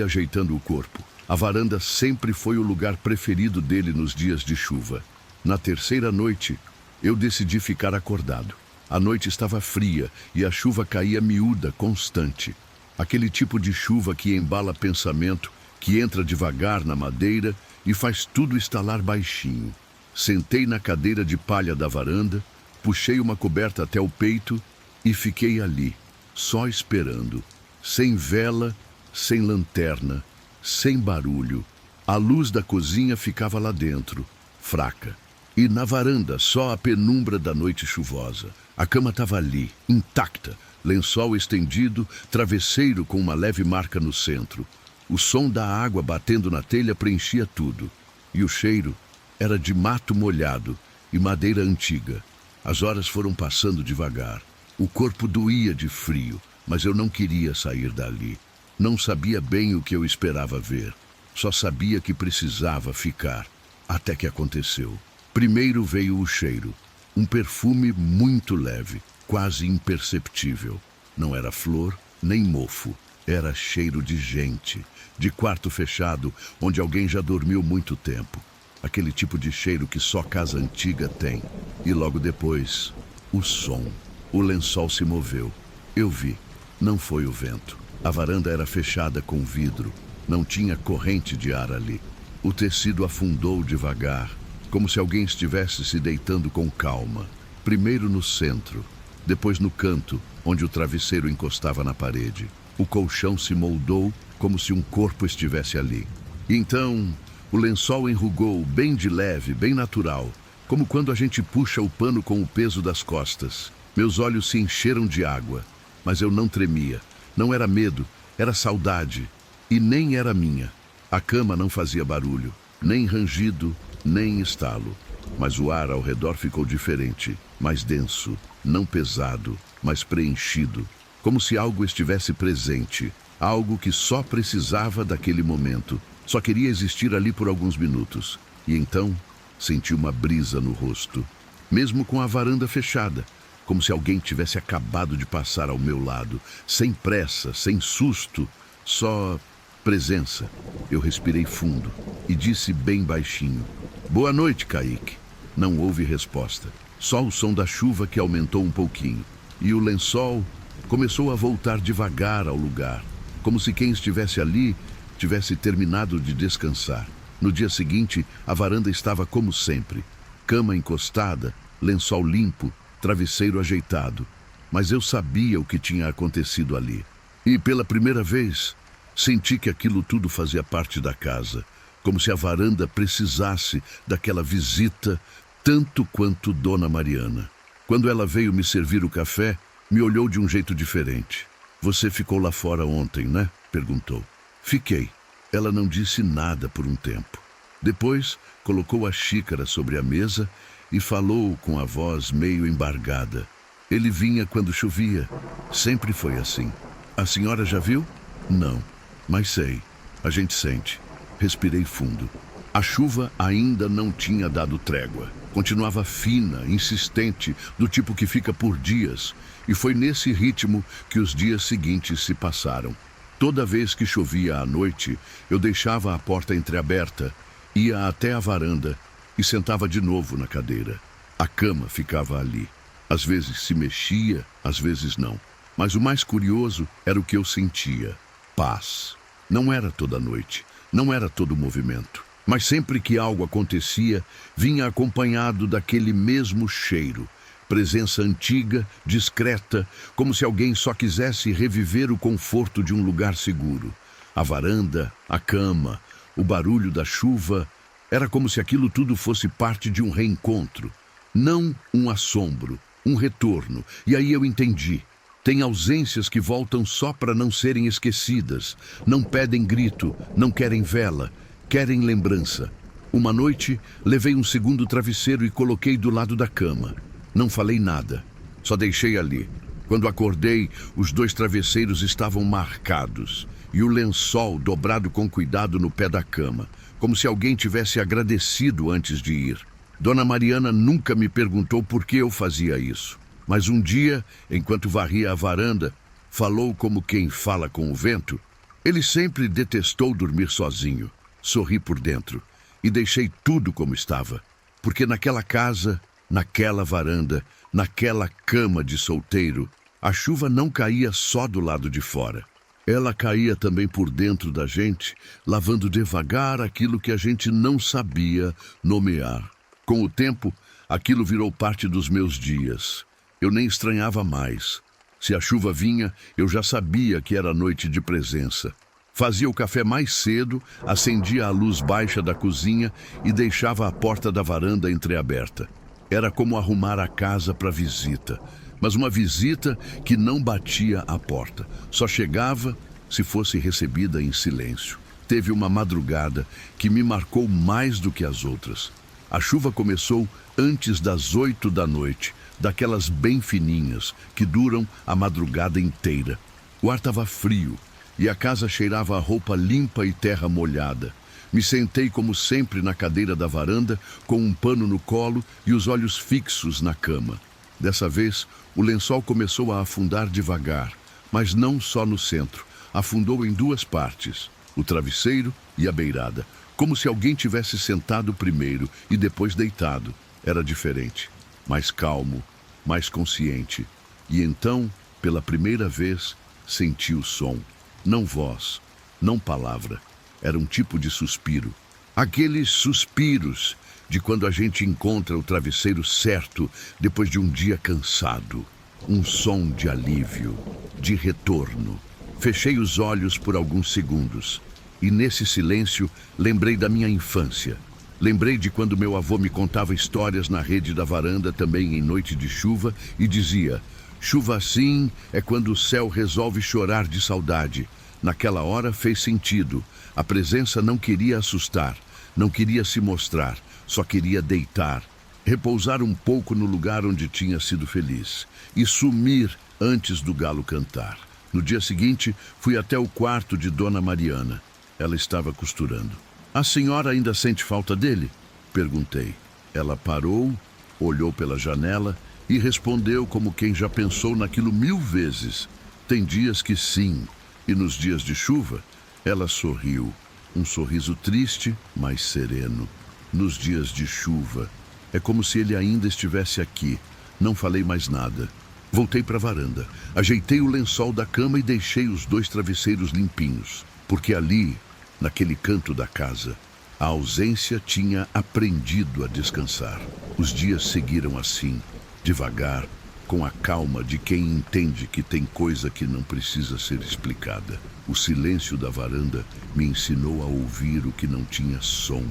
ajeitando o corpo. A varanda sempre foi o lugar preferido dele nos dias de chuva. Na terceira noite, eu decidi ficar acordado. A noite estava fria e a chuva caía miúda, constante. Aquele tipo de chuva que embala pensamento, que entra devagar na madeira e faz tudo estalar baixinho. Sentei na cadeira de palha da varanda, puxei uma coberta até o peito e fiquei ali, só esperando. Sem vela, sem lanterna, sem barulho. A luz da cozinha ficava lá dentro, fraca. E na varanda, só a penumbra da noite chuvosa. A cama estava ali, intacta, lençol estendido, travesseiro com uma leve marca no centro. O som da água batendo na telha preenchia tudo. E o cheiro era de mato molhado e madeira antiga. As horas foram passando devagar. O corpo doía de frio, mas eu não queria sair dali. Não sabia bem o que eu esperava ver. Só sabia que precisava ficar. Até que aconteceu. Primeiro veio o cheiro. Um perfume muito leve, quase imperceptível. Não era flor, nem mofo. Era cheiro de gente, de quarto fechado, onde alguém já dormiu muito tempo. Aquele tipo de cheiro que só casa antiga tem. E logo depois, o som. O lençol se moveu. Eu vi. Não foi o vento. A varanda era fechada com vidro. Não tinha corrente de ar ali. O tecido afundou devagar, como se alguém estivesse se deitando com calma. Primeiro no centro, depois no canto, onde o travesseiro encostava na parede. O colchão se moldou como se um corpo estivesse ali. E então, o lençol enrugou bem de leve, bem natural, como quando a gente puxa o pano com o peso das costas. Meus olhos se encheram de água, mas eu não tremia. Não era medo, era saudade. E nem era minha. A cama não fazia barulho, nem rangido, nem estalo. Mas o ar ao redor ficou diferente, mais denso, não pesado, mas preenchido. Como se algo estivesse presente, algo que só precisava daquele momento. Só queria existir ali por alguns minutos. E então, senti uma brisa no rosto. Mesmo com a varanda fechada, como se alguém tivesse acabado de passar ao meu lado. Sem pressa, sem susto, só presença. Eu respirei fundo e disse bem baixinho: "Boa noite, Kaique." Não houve resposta. Só o som da chuva que aumentou um pouquinho. E o lençol começou a voltar devagar ao lugar, como se quem estivesse ali tivesse terminado de descansar. No dia seguinte, a varanda estava como sempre. Cama encostada, lençol limpo, travesseiro ajeitado. Mas eu sabia o que tinha acontecido ali. E pela primeira vez, senti que aquilo tudo fazia parte da casa, como se a varanda precisasse daquela visita tanto quanto Dona Mariana. Quando ela veio me servir o café, me olhou de um jeito diferente. "Você ficou lá fora ontem, né?" perguntou. "Fiquei." Ela não disse nada por um tempo. Depois, colocou a xícara sobre a mesa e falou com a voz meio embargada. "Ele vinha quando chovia. Sempre foi assim. A senhora já viu?" "Não, mas sei. A gente sente." Respirei fundo. A chuva ainda não tinha dado trégua. Continuava fina, insistente, do tipo que fica por dias. E foi nesse ritmo que os dias seguintes se passaram. Toda vez que chovia à noite, eu deixava a porta entreaberta, ia até a varanda e sentava de novo na cadeira. A cama ficava ali. Às vezes se mexia, às vezes não. Mas o mais curioso era o que eu sentia: paz. Não era toda noite, não era todo movimento, mas sempre que algo acontecia, vinha acompanhado daquele mesmo cheiro. Presença antiga, discreta, como se alguém só quisesse reviver o conforto de um lugar seguro. A varanda, a cama, o barulho da chuva, era como se aquilo tudo fosse parte de um reencontro. Não um assombro, um retorno. E aí eu entendi. Tem ausências que voltam só para não serem esquecidas. Não pedem grito, não querem vela, querem lembrança. Uma noite, levei um segundo travesseiro e coloquei do lado da cama. Não falei nada, só deixei ali. Quando acordei, os 2 travesseiros estavam marcados e o lençol dobrado com cuidado no pé da cama, como se alguém tivesse agradecido antes de ir. Dona Mariana nunca me perguntou por que eu fazia isso. Mas um dia, enquanto varria a varanda, falou como quem fala com o vento. Ele sempre detestou dormir sozinho. Sorri por dentro e deixei tudo como estava. Porque naquela casa, naquela varanda, naquela cama de solteiro, a chuva não caía só do lado de fora. Ela caía também por dentro da gente, lavando devagar aquilo que a gente não sabia nomear. Com o tempo, aquilo virou parte dos meus dias. Eu nem estranhava mais. Se a chuva vinha, eu já sabia que era noite de presença. Fazia o café mais cedo, acendia a luz baixa da cozinha e deixava a porta da varanda entreaberta. Era como arrumar a casa para visita, mas uma visita que não batia à porta. Só chegava se fosse recebida em silêncio. Teve uma madrugada que me marcou mais do que as outras. A chuva começou antes das 8 da noite, daquelas bem fininhas, que duram a madrugada inteira. O ar estava frio e a casa cheirava a roupa limpa e terra molhada. Me sentei como sempre na cadeira da varanda, com um pano no colo e os olhos fixos na cama. Dessa vez, o lençol começou a afundar devagar, mas não só no centro. Afundou em 2 partes, o travesseiro e a beirada, como se alguém tivesse sentado primeiro e depois deitado. Era diferente. Mais calmo, mais consciente. E então, pela primeira vez, senti o som. Não voz, não palavra. Era um tipo de suspiro. Aqueles suspiros de quando a gente encontra o travesseiro certo depois de um dia cansado. Um som de alívio, de retorno. Fechei os olhos por alguns segundos. E nesse silêncio, lembrei da minha infância. Lembrei de quando meu avô me contava histórias na rede da varanda, também em noite de chuva, e dizia: chuva assim é quando o céu resolve chorar de saudade. Naquela hora fez sentido. A presença não queria assustar, não queria se mostrar, só queria deitar, repousar um pouco no lugar onde tinha sido feliz e sumir antes do galo cantar. No dia seguinte, fui até o quarto de Dona Mariana. Ela estava costurando. A senhora ainda sente falta dele? Perguntei. Ela parou, olhou pela janela e respondeu como quem já pensou naquilo 1000 vezes. Tem dias que sim, e nos dias de chuva, ela sorriu. Um sorriso triste, mas sereno. Nos dias de chuva, é como se ele ainda estivesse aqui. Não falei mais nada. Voltei para a varanda, ajeitei o lençol da cama e deixei os 2 travesseiros limpinhos, porque ali, naquele canto da casa, a ausência tinha aprendido a descansar. Os dias seguiram assim, devagar, com a calma de quem entende que tem coisa que não precisa ser explicada. O silêncio da varanda me ensinou a ouvir o que não tinha som,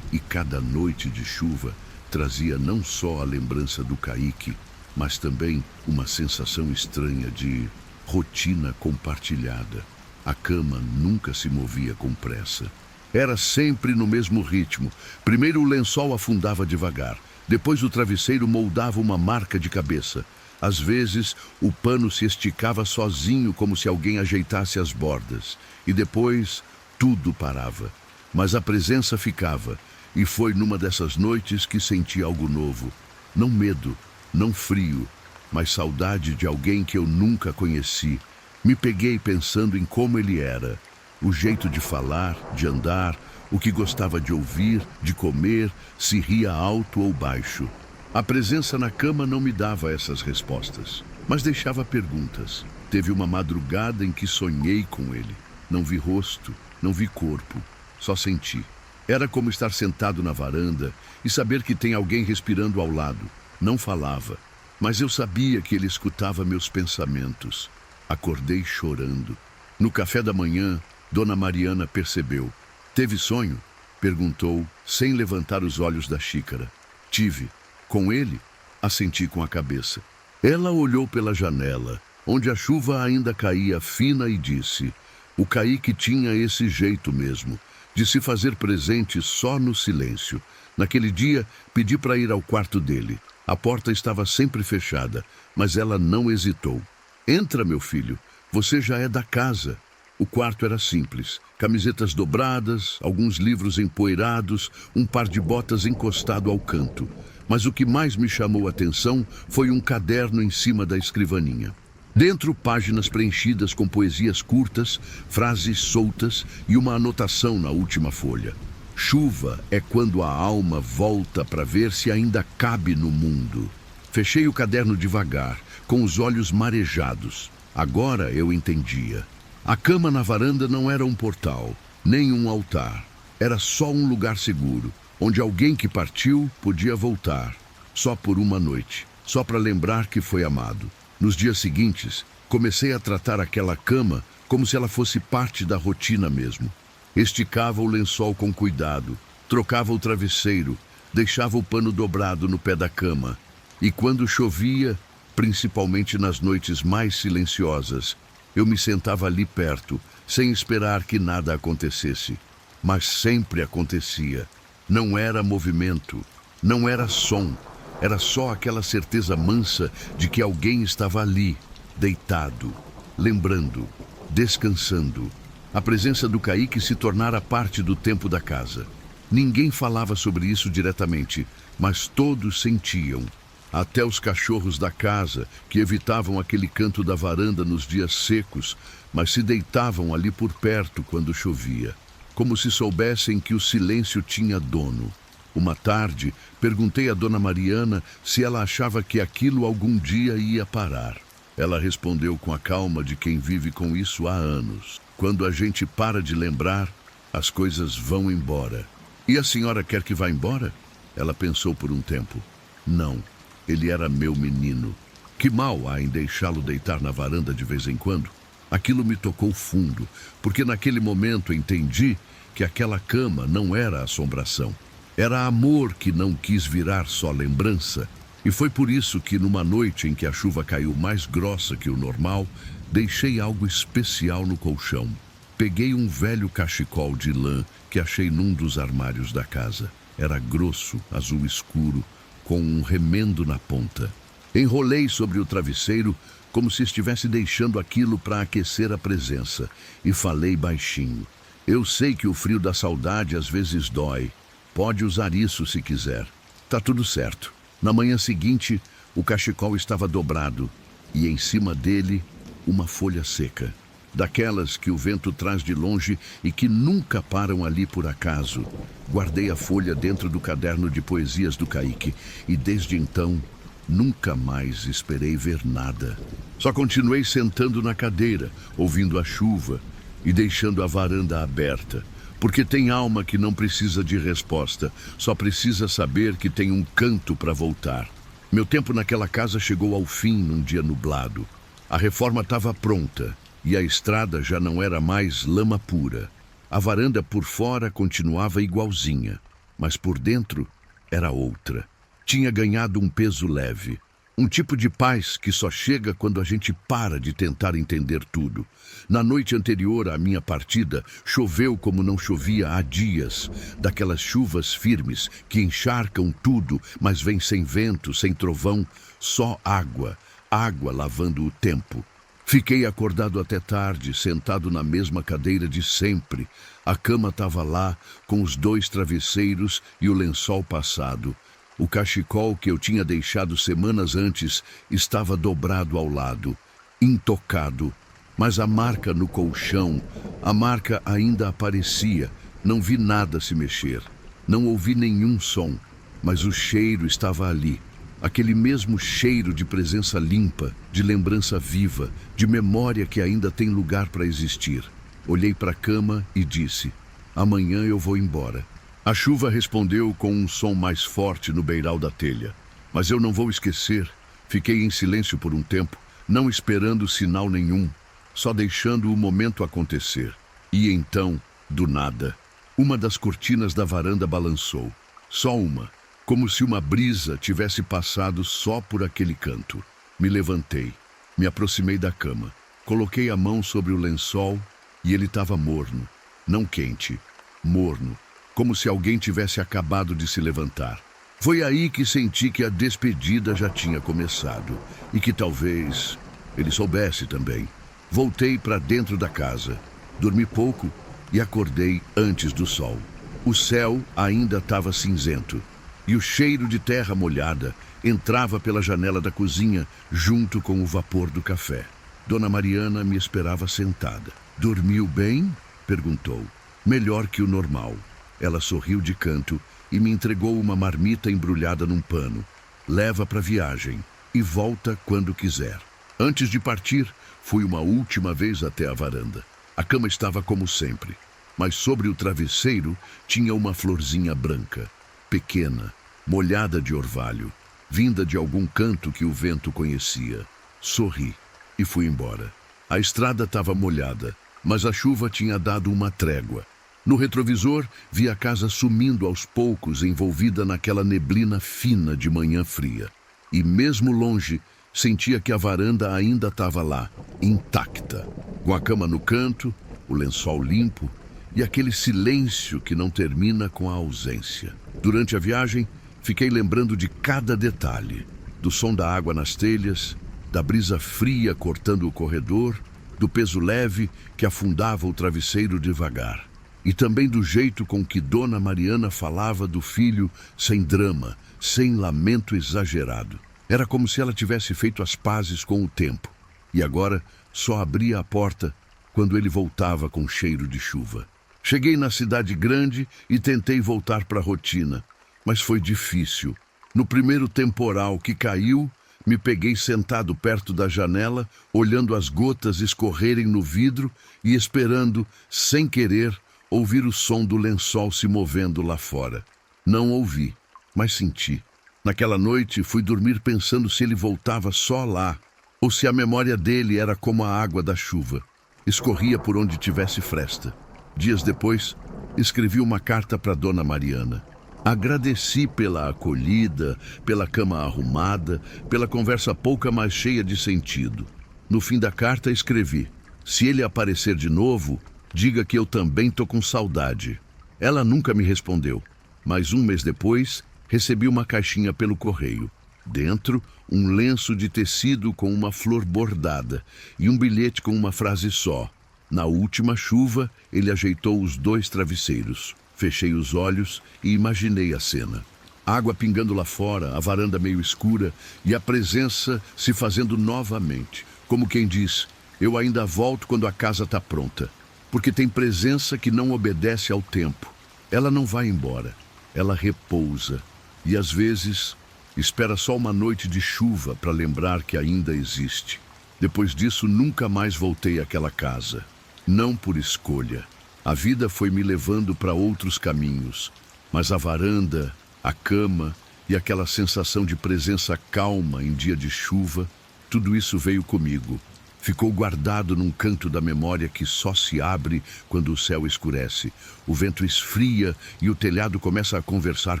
e cada noite de chuva trazia não só a lembrança do Kaique, mas também uma sensação estranha de rotina compartilhada. A cama nunca se movia com pressa. Era sempre no mesmo ritmo. Primeiro o lençol afundava devagar, depois o travesseiro moldava uma marca de cabeça. Às vezes, o pano se esticava sozinho, como se alguém ajeitasse as bordas. E depois, tudo parava. Mas a presença ficava. E foi numa dessas noites que senti algo novo. Não medo, não frio, mas saudade de alguém que eu nunca conheci. Me peguei pensando em como ele era. O jeito de falar, de andar, o que gostava de ouvir, de comer, se ria alto ou baixo. A presença na cama não me dava essas respostas, mas deixava perguntas. Teve uma madrugada em que sonhei com ele. Não vi rosto, não vi corpo, só senti. Era como estar sentado na varanda e saber que tem alguém respirando ao lado. Não falava, mas eu sabia que ele escutava meus pensamentos. Acordei chorando. No café da manhã, Dona Mariana percebeu. Teve sonho? Perguntou, sem levantar os olhos da xícara. Tive. Com ele? Assenti com a cabeça. Ela olhou pela janela, onde a chuva ainda caía fina, e disse: o Kaique tinha esse jeito mesmo, de se fazer presente só no silêncio. Naquele dia, pedi para ir ao quarto dele. A porta estava sempre fechada, mas ela não hesitou. Entra, meu filho, você já é da casa. O quarto era simples, camisetas dobradas, alguns livros empoeirados, um par de botas encostado ao canto. Mas o que mais me chamou a atenção foi um caderno em cima da escrivaninha. Dentro, páginas preenchidas com poesias curtas, frases soltas e uma anotação na última folha. Chuva é quando a alma volta para ver se ainda cabe no mundo. Fechei o caderno devagar, com os olhos marejados. Agora eu entendia. A cama na varanda não era um portal, nem um altar. Era só um lugar seguro, onde alguém que partiu podia voltar. Só por uma noite, só para lembrar que foi amado. Nos dias seguintes, comecei a tratar aquela cama como se ela fosse parte da rotina mesmo. Esticava o lençol com cuidado, trocava o travesseiro, deixava o pano dobrado no pé da cama. E quando chovia, principalmente nas noites mais silenciosas, eu me sentava ali perto, sem esperar que nada acontecesse. Mas sempre acontecia. Não era movimento, não era som. Era só aquela certeza mansa de que alguém estava ali, deitado, lembrando, descansando. A presença do Kaique se tornara parte do tempo da casa. Ninguém falava sobre isso diretamente, mas todos sentiam. Até os cachorros da casa, que evitavam aquele canto da varanda nos dias secos, mas se deitavam ali por perto quando chovia, como se soubessem que o silêncio tinha dono. Uma tarde, perguntei a Dona Mariana se ela achava que aquilo algum dia ia parar. Ela respondeu com a calma de quem vive com isso há anos. Quando a gente para de lembrar, as coisas vão embora. E a senhora quer que vá embora? Ela pensou por um tempo. Não, ele era meu menino. Que mal há em deixá-lo deitar na varanda de vez em quando? Aquilo me tocou fundo, porque naquele momento entendi que aquela cama não era assombração. Era amor que não quis virar só lembrança. E foi por isso que, numa noite em que a chuva caiu mais grossa que o normal, deixei algo especial no colchão. Peguei um velho cachecol de lã que achei num dos armários da casa. Era grosso, azul escuro, com um remendo na ponta. Enrolei sobre o travesseiro como se estivesse deixando aquilo para aquecer a presença, e falei baixinho. Eu sei que o frio da saudade às vezes dói. Pode usar isso se quiser. Tá tudo certo. Na manhã seguinte, o cachecol estava dobrado e em cima dele uma folha seca. Daquelas que o vento traz de longe e que nunca param ali por acaso. Guardei a folha dentro do caderno de poesias do Kaique e desde então nunca mais esperei ver nada. Só continuei sentando na cadeira, ouvindo a chuva e deixando a varanda aberta. Porque tem alma que não precisa de resposta, só precisa saber que tem um canto para voltar. Meu tempo naquela casa chegou ao fim num dia nublado. A reforma estava pronta e a estrada já não era mais lama pura. A varanda por fora continuava igualzinha, mas por dentro era outra. Tinha ganhado um peso leve. Um tipo de paz que só chega quando a gente para de tentar entender tudo. Na noite anterior à minha partida, choveu como não chovia há dias. Daquelas chuvas firmes que encharcam tudo, mas vem sem vento, sem trovão, só água, água lavando o tempo. Fiquei acordado até tarde, sentado na mesma cadeira de sempre. A cama estava lá, com os 2 travesseiros e o lençol passado. O cachecol que eu tinha deixado semanas antes estava dobrado ao lado, intocado. Mas a marca no colchão, a marca ainda aparecia. Não vi nada se mexer. Não ouvi nenhum som, mas o cheiro estava ali. Aquele mesmo cheiro de presença limpa, de lembrança viva, de memória que ainda tem lugar para existir. Olhei para a cama e disse: amanhã eu vou embora. A chuva respondeu com um som mais forte no beiral da telha. Mas eu não vou esquecer. Fiquei em silêncio por um tempo, não esperando sinal nenhum, só deixando o momento acontecer. E então, do nada, uma das cortinas da varanda balançou. Só uma, como se uma brisa tivesse passado só por aquele canto. Me levantei, me aproximei da cama, coloquei a mão sobre o lençol e ele estava morno, não quente, morno, como se alguém tivesse acabado de se levantar. Foi aí que senti que a despedida já tinha começado e que talvez ele soubesse também. Voltei para dentro da casa, dormi pouco e acordei antes do sol. O céu ainda estava cinzento e o cheiro de terra molhada entrava pela janela da cozinha junto com o vapor do café. Dona Mariana me esperava sentada. "Dormiu bem?" perguntou. "Melhor que o normal." Ela sorriu de canto e me entregou uma marmita embrulhada num pano. "Leva para viagem e volta quando quiser." Antes de partir, fui uma última vez até a varanda. A cama estava como sempre, mas sobre o travesseiro tinha uma florzinha branca, pequena, molhada de orvalho, vinda de algum canto que o vento conhecia. Sorri e fui embora. A estrada estava molhada, mas a chuva tinha dado uma trégua. No retrovisor, vi a casa sumindo aos poucos, envolvida naquela neblina fina de manhã fria. E mesmo longe, sentia que a varanda ainda estava lá, intacta, com a cama no canto, o lençol limpo e aquele silêncio que não termina com a ausência. Durante a viagem, fiquei lembrando de cada detalhe, do som da água nas telhas, da brisa fria cortando o corredor, do peso leve que afundava o travesseiro devagar. E também do jeito com que Dona Mariana falava do filho sem drama, sem lamento exagerado. Era como se ela tivesse feito as pazes com o tempo. E agora só abria a porta quando ele voltava com cheiro de chuva. Cheguei na cidade grande e tentei voltar para a rotina, mas foi difícil. No primeiro temporal que caiu, me peguei sentado perto da janela, olhando as gotas escorrerem no vidro e esperando, sem querer, ouvir o som do lençol se movendo lá fora. Não ouvi, mas senti. Naquela noite, fui dormir pensando se ele voltava só lá, ou se a memória dele era como a água da chuva. Escorria por onde tivesse fresta. Dias depois, escrevi uma carta para Dona Mariana. Agradeci pela acolhida, pela cama arrumada, pela conversa pouca mais cheia de sentido. No fim da carta, escrevi: "Se ele aparecer de novo, diga que eu também tô com saudade." Ela nunca me respondeu, mas um mês depois, recebi uma caixinha pelo correio. Dentro, um lenço de tecido com uma flor bordada e um bilhete com uma frase só: "Na última chuva, ele ajeitou os 2 travesseiros." Fechei os olhos e imaginei a cena. Água pingando lá fora, a varanda meio escura e a presença se fazendo novamente. Como quem diz: "Eu ainda volto quando a casa está pronta." Porque tem presença que não obedece ao tempo. Ela não vai embora, ela repousa. E às vezes espera só uma noite de chuva para lembrar que ainda existe. Depois disso, nunca mais voltei àquela casa. Não por escolha. A vida foi me levando para outros caminhos. Mas a varanda, a cama e aquela sensação de presença calma em dia de chuva, tudo isso veio comigo. Ficou guardado num canto da memória que só se abre quando o céu escurece. O vento esfria e o telhado começa a conversar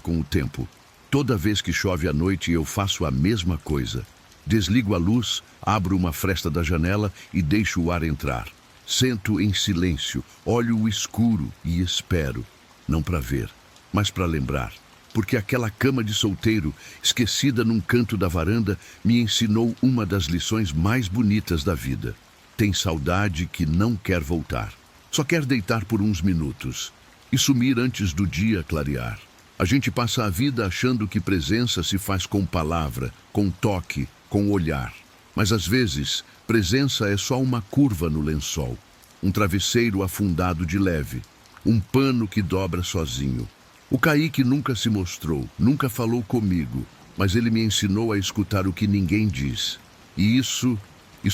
com o tempo. Toda vez que chove à noite, eu faço a mesma coisa. Desligo a luz, abro uma fresta da janela e deixo o ar entrar. Sento em silêncio, olho o escuro e espero. Não para ver, mas para lembrar. Porque aquela cama de solteiro, esquecida num canto da varanda, me ensinou uma das lições mais bonitas da vida. Tem saudade que não quer voltar. Só quer deitar por uns minutos e sumir antes do dia clarear. A gente passa a vida achando que presença se faz com palavra, com toque, com olhar. Mas às vezes, presença é só uma curva no lençol, um travesseiro afundado de leve, um pano que dobra sozinho. O Kaique nunca se mostrou, nunca falou comigo, mas ele me ensinou a escutar o que ninguém diz. E isso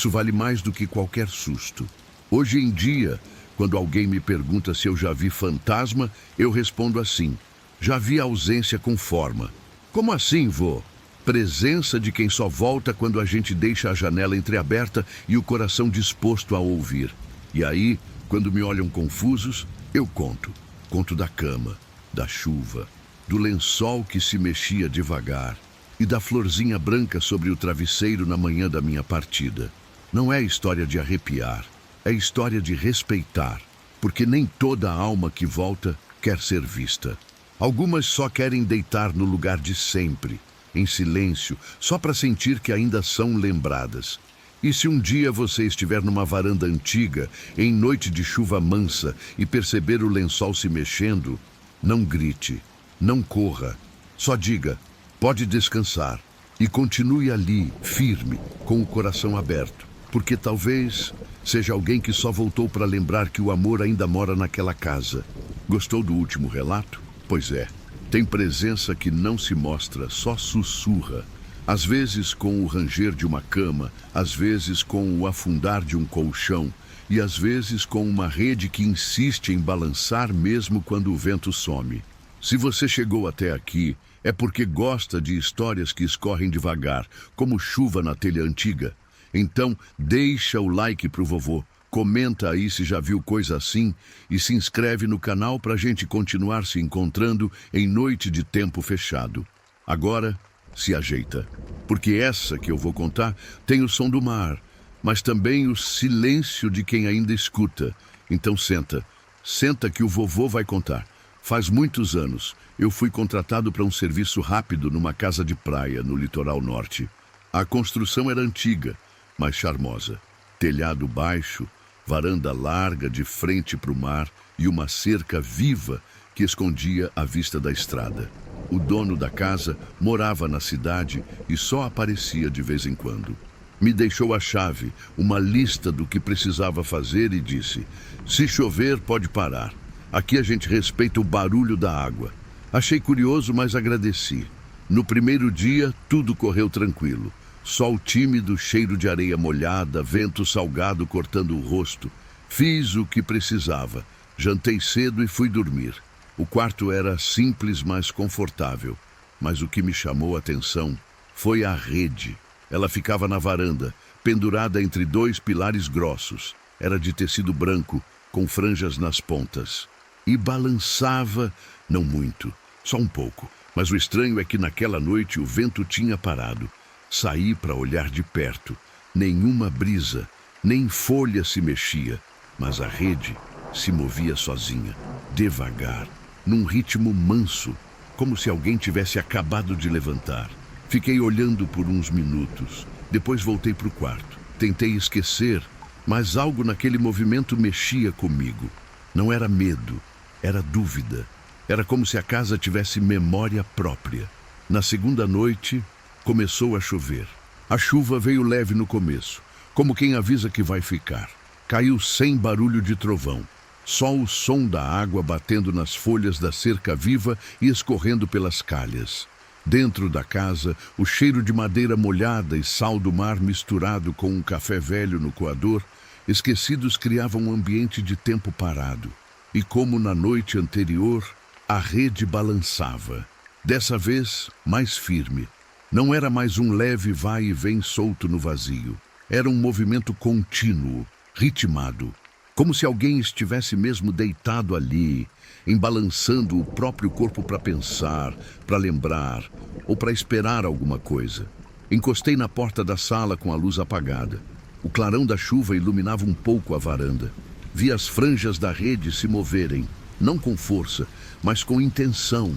vale mais do que qualquer susto. Hoje em dia, quando alguém me pergunta se eu já vi fantasma, eu respondo assim: já vi ausência com forma. Como assim, vô? Presença de quem só volta quando a gente deixa a janela entreaberta e o coração disposto a ouvir. E aí, quando me olham confusos, eu conto. Conto da cama, da chuva, do lençol que se mexia devagar e da florzinha branca sobre o travesseiro na manhã da minha partida. Não é história de arrepiar, é história de respeitar, porque nem toda alma que volta quer ser vista. Algumas só querem deitar no lugar de sempre, em silêncio, só para sentir que ainda são lembradas. E se um dia você estiver numa varanda antiga, em noite de chuva mansa, e perceber o lençol se mexendo, não grite, não corra, só diga: pode descansar, e continue ali, firme, com o coração aberto, porque talvez seja alguém que só voltou para lembrar que o amor ainda mora naquela casa. Gostou do último relato? Pois é, tem presença que não se mostra, só sussurra. Às vezes com o ranger de uma cama, às vezes com o afundar de um colchão, e às vezes com uma rede que insiste em balançar mesmo quando o vento some. Se você chegou até aqui, é porque gosta de histórias que escorrem devagar, como chuva na telha antiga. Então, deixa o like pro vovô, comenta aí se já viu coisa assim e se inscreve no canal pra gente continuar se encontrando em noite de tempo fechado. Agora, se ajeita, porque essa que eu vou contar tem o som do mar, mas também o silêncio de quem ainda escuta. Então senta que o vovô vai contar. Faz muitos anos, eu fui contratado para um serviço rápido numa casa de praia no litoral norte. A construção era antiga, mas charmosa. Telhado baixo, varanda larga de frente para o mar e uma cerca viva que escondia a vista da estrada. O dono da casa morava na cidade e só aparecia de vez em quando. Me deixou a chave, uma lista do que precisava fazer e disse: se chover, pode parar. Aqui a gente respeita o barulho da água. Achei curioso, mas agradeci. No primeiro dia, tudo correu tranquilo. Sol tímido, cheiro de areia molhada, vento salgado cortando o rosto. Fiz o que precisava. Jantei cedo e fui dormir. O quarto era simples, mas confortável. Mas o que me chamou a atenção foi a rede. Ela ficava na varanda, pendurada entre dois pilares grossos. Era de tecido branco, com franjas nas pontas. E balançava, não muito, só um pouco. Mas o estranho é que naquela noite o vento tinha parado. Saí para olhar de perto. Nenhuma brisa, nem folha se mexia, mas a rede se movia sozinha, devagar, num ritmo manso, como se alguém tivesse acabado de levantar. Fiquei olhando por uns minutos, depois voltei para o quarto. Tentei esquecer, mas algo naquele movimento mexia comigo. Não era medo, era dúvida. Era como se a casa tivesse memória própria. Na segunda noite, começou a chover. A chuva veio leve no começo, como quem avisa que vai ficar. Caiu sem barulho de trovão. Só o som da água batendo nas folhas da cerca viva e escorrendo pelas calhas. Dentro da casa, o cheiro de madeira molhada e sal do mar misturado com um café velho no coador, esquecidos criavam um ambiente de tempo parado. E como na noite anterior, a rede balançava. Dessa vez, mais firme. Não era mais um leve vai e vem solto no vazio. Era um movimento contínuo, ritmado. Como se alguém estivesse mesmo deitado ali, embalançando o próprio corpo para pensar, para lembrar ou para esperar alguma coisa. Encostei na porta da sala com a luz apagada. O clarão da chuva iluminava um pouco a varanda. Vi as franjas da rede se moverem, não com força, mas com intenção.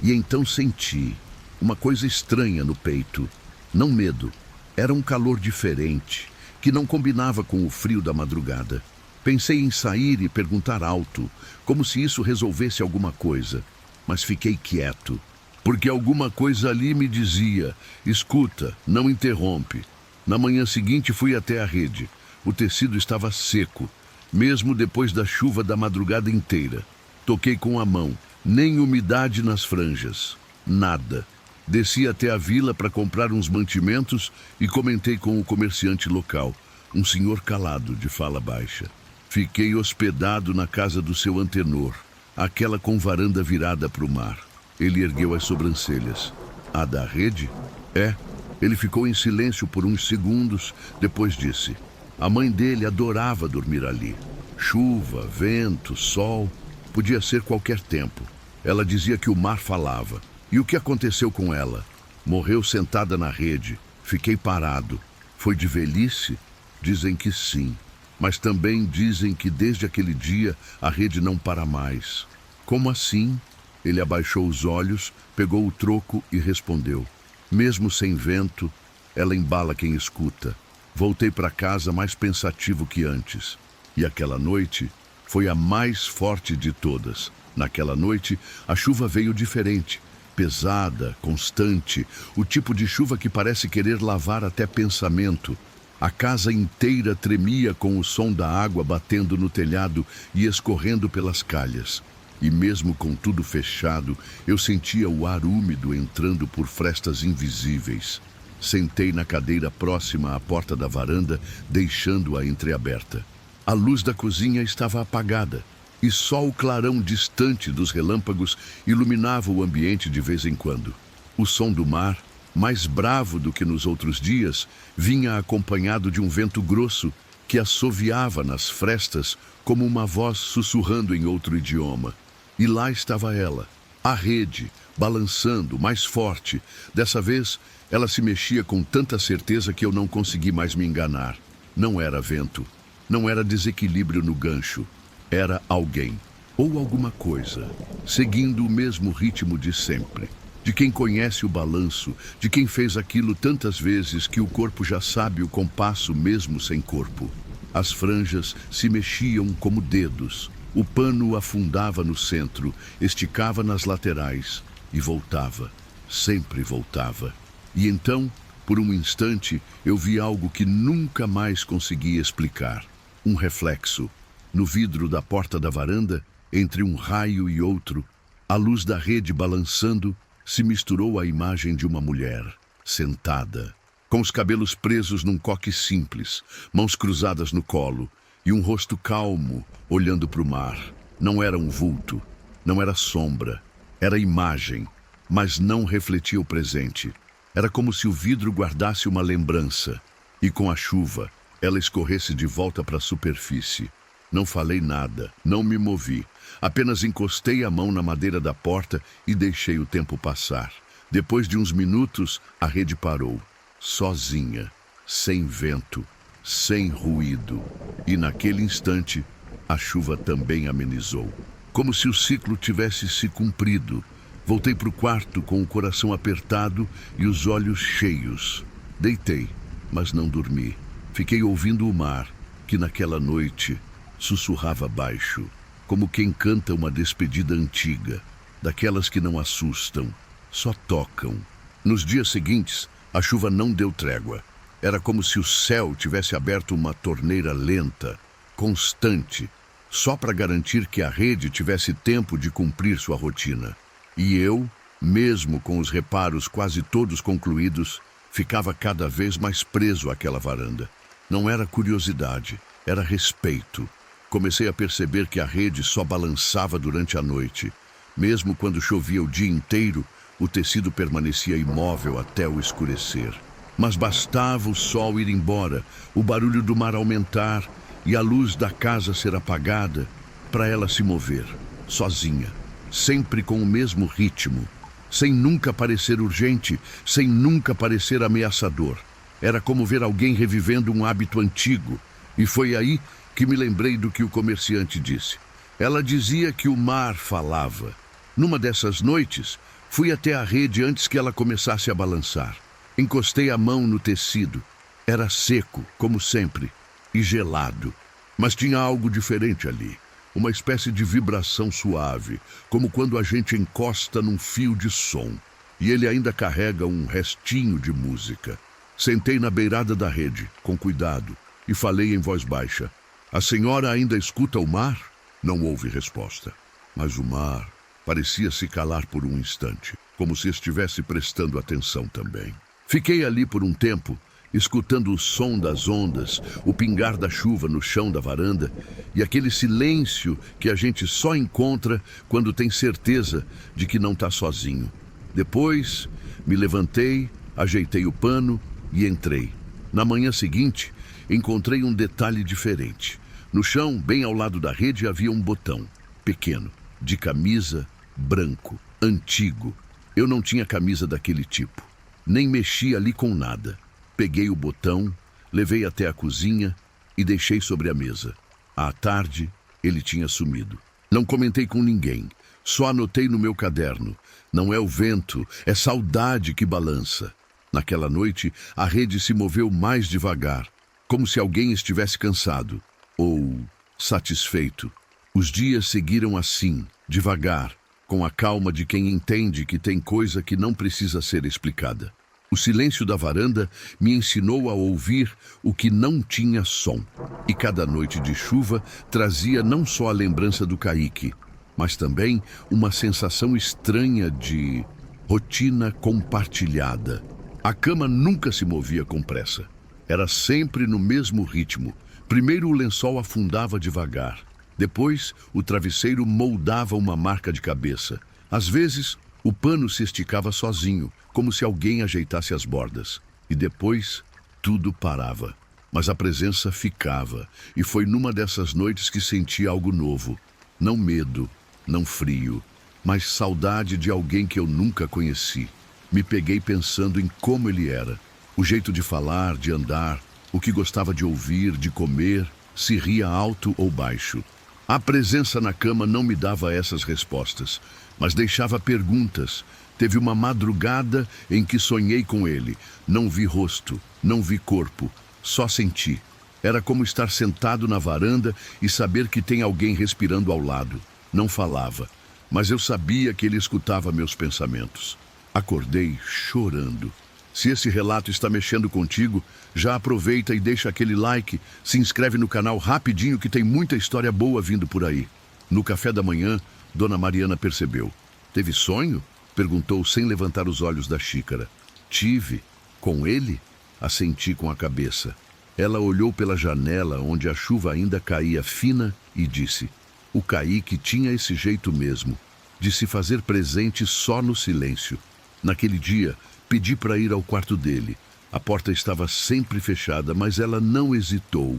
E então senti uma coisa estranha no peito. Não medo, era um calor diferente, que não combinava com o frio da madrugada. Pensei em sair e perguntar alto, como se isso resolvesse alguma coisa, mas fiquei quieto, porque alguma coisa ali me dizia: escuta, não interrompe. Na manhã seguinte fui até a rede. O tecido estava seco, mesmo depois da chuva da madrugada inteira. Toquei com a mão, nem umidade nas franjas, nada. Desci até a vila para comprar uns mantimentos e comentei com o comerciante local, um senhor calado, de fala baixa. Fiquei hospedado na casa do seu antenor, aquela com varanda virada para o mar. Ele ergueu as sobrancelhas. A da rede? É. Ele ficou em silêncio por uns segundos, depois disse. A mãe dele adorava dormir ali. Chuva, vento, sol, podia ser qualquer tempo. Ela dizia que o mar falava. E o que aconteceu com ela? Morreu sentada na rede. Fiquei parado. Foi de velhice? Dizem que sim. Mas também dizem que desde aquele dia a rede não para mais. Como assim? Ele abaixou os olhos, pegou o troco e respondeu. Mesmo sem vento, ela embala quem escuta. Voltei para casa mais pensativo que antes. E aquela noite foi a mais forte de todas. Naquela noite, a chuva veio diferente, pesada, constante, o tipo de chuva que parece querer lavar até pensamento. A casa inteira tremia com o som da água batendo no telhado e escorrendo pelas calhas. E mesmo com tudo fechado, eu sentia o ar úmido entrando por frestas invisíveis. Sentei na cadeira próxima à porta da varanda, deixando-a entreaberta. A luz da cozinha estava apagada, e só o clarão distante dos relâmpagos iluminava o ambiente de vez em quando. O som do mar, mais bravo do que nos outros dias, vinha acompanhado de um vento grosso que assoviava nas frestas como uma voz sussurrando em outro idioma. E lá estava ela, a rede, balançando, mais forte. Dessa vez, ela se mexia com tanta certeza que eu não consegui mais me enganar. Não era vento, não era desequilíbrio no gancho. Era alguém, ou alguma coisa, seguindo o mesmo ritmo de sempre. De quem conhece o balanço, de quem fez aquilo tantas vezes que o corpo já sabe o compasso mesmo sem corpo. As franjas se mexiam como dedos. O pano afundava no centro, esticava nas laterais e voltava, sempre voltava. E então, por um instante, eu vi algo que nunca mais consegui explicar. Um reflexo. No vidro da porta da varanda, entre um raio e outro, a luz da rede balançando, se misturou à imagem de uma mulher, sentada, com os cabelos presos num coque simples, mãos cruzadas no colo, e um rosto calmo, olhando para o mar. Não era um vulto, não era sombra, era imagem, mas não refletia o presente. Era como se o vidro guardasse uma lembrança, e com a chuva, ela escorresse de volta para a superfície. Não falei nada, não me movi. Apenas encostei a mão na madeira da porta e deixei o tempo passar. Depois de uns minutos, a rede parou, sozinha, sem vento, sem ruído. E naquele instante, a chuva também amenizou. Como se o ciclo tivesse se cumprido. Voltei para o quarto com o coração apertado e os olhos cheios. Deitei, mas não dormi. Fiquei ouvindo o mar, que naquela noite sussurrava baixo, como quem canta uma despedida antiga, daquelas que não assustam, só tocam. Nos dias seguintes, a chuva não deu trégua. Era como se o céu tivesse aberto uma torneira lenta, constante, só para garantir que a rede tivesse tempo de cumprir sua rotina. E eu, mesmo com os reparos quase todos concluídos, ficava cada vez mais preso àquela varanda. Não era curiosidade, era respeito. Comecei a perceber que a rede só balançava durante a noite. Mesmo quando chovia o dia inteiro, o tecido permanecia imóvel até o escurecer. Mas bastava o sol ir embora, o barulho do mar aumentar e a luz da casa ser apagada para ela se mover, sozinha, sempre com o mesmo ritmo, sem nunca parecer urgente, sem nunca parecer ameaçador. Era como ver alguém revivendo um hábito antigo, e foi aí que me lembrei do que o comerciante disse. Ela dizia que o mar falava. Numa dessas noites, fui até a rede antes que ela começasse a balançar. Encostei a mão no tecido. Era seco, como sempre, e gelado. Mas tinha algo diferente ali. Uma espécie de vibração suave, como quando a gente encosta num fio de som. E ele ainda carrega um restinho de música. Sentei na beirada da rede, com cuidado, e falei em voz baixa. A senhora ainda escuta o mar? Não houve resposta. Mas o mar Parecia se calar por um instante, como se estivesse prestando atenção também. Fiquei ali por um tempo, escutando o som das ondas, o pingar da chuva no chão da varanda e aquele silêncio que a gente só encontra quando tem certeza de que não está sozinho. Depois, me levantei, ajeitei o pano e entrei. Na manhã seguinte, encontrei um detalhe diferente. No chão, bem ao lado da rede, havia um botão, pequeno, de camisa, branco, antigo. Eu não tinha camisa daquele tipo, nem mexi ali com nada. Peguei o botão, levei até a cozinha e deixei sobre a mesa. À tarde, ele tinha sumido. Não comentei com ninguém, só anotei no meu caderno. Não é o vento, é saudade que balança. Naquela noite, a rede se moveu mais devagar, como se alguém estivesse cansado ou satisfeito. Os dias seguiram assim, devagar, com a calma de quem entende que tem coisa que não precisa ser explicada. O silêncio da varanda me ensinou a ouvir o que não tinha som. E cada noite de chuva trazia não só a lembrança do Kaique, mas também uma sensação estranha de rotina compartilhada. A cama nunca se movia com pressa. Era sempre no mesmo ritmo. Primeiro o lençol afundava devagar. Depois, o travesseiro moldava uma marca de cabeça. Às vezes, o pano se esticava sozinho, como se alguém ajeitasse as bordas. E depois, tudo parava. Mas a presença ficava. E foi numa dessas noites que senti algo novo. Não medo, não frio, mas saudade de alguém que eu nunca conheci. Me peguei pensando em como ele era. O jeito de falar, de andar, o que gostava de ouvir, de comer, se ria alto ou baixo. A presença na cama não me dava essas respostas, mas deixava perguntas. Teve uma madrugada em que sonhei com ele. Não vi rosto, não vi corpo, só senti. Era como estar sentado na varanda e saber que tem alguém respirando ao lado. Não falava, mas eu sabia que ele escutava meus pensamentos. Acordei chorando. Se esse relato está mexendo contigo, já aproveita e deixa aquele like, se inscreve no canal rapidinho que tem muita história boa vindo por aí. No café da manhã, Dona Mariana percebeu. Teve sonho? Perguntou sem levantar os olhos da xícara. Tive. Com ele? Assenti com a cabeça. Ela olhou pela janela onde a chuva ainda caía fina e disse: o Kaique tinha esse jeito mesmo, de se fazer presente só no silêncio. Naquele dia, pedi para ir ao quarto dele. A porta estava sempre fechada, mas ela não hesitou.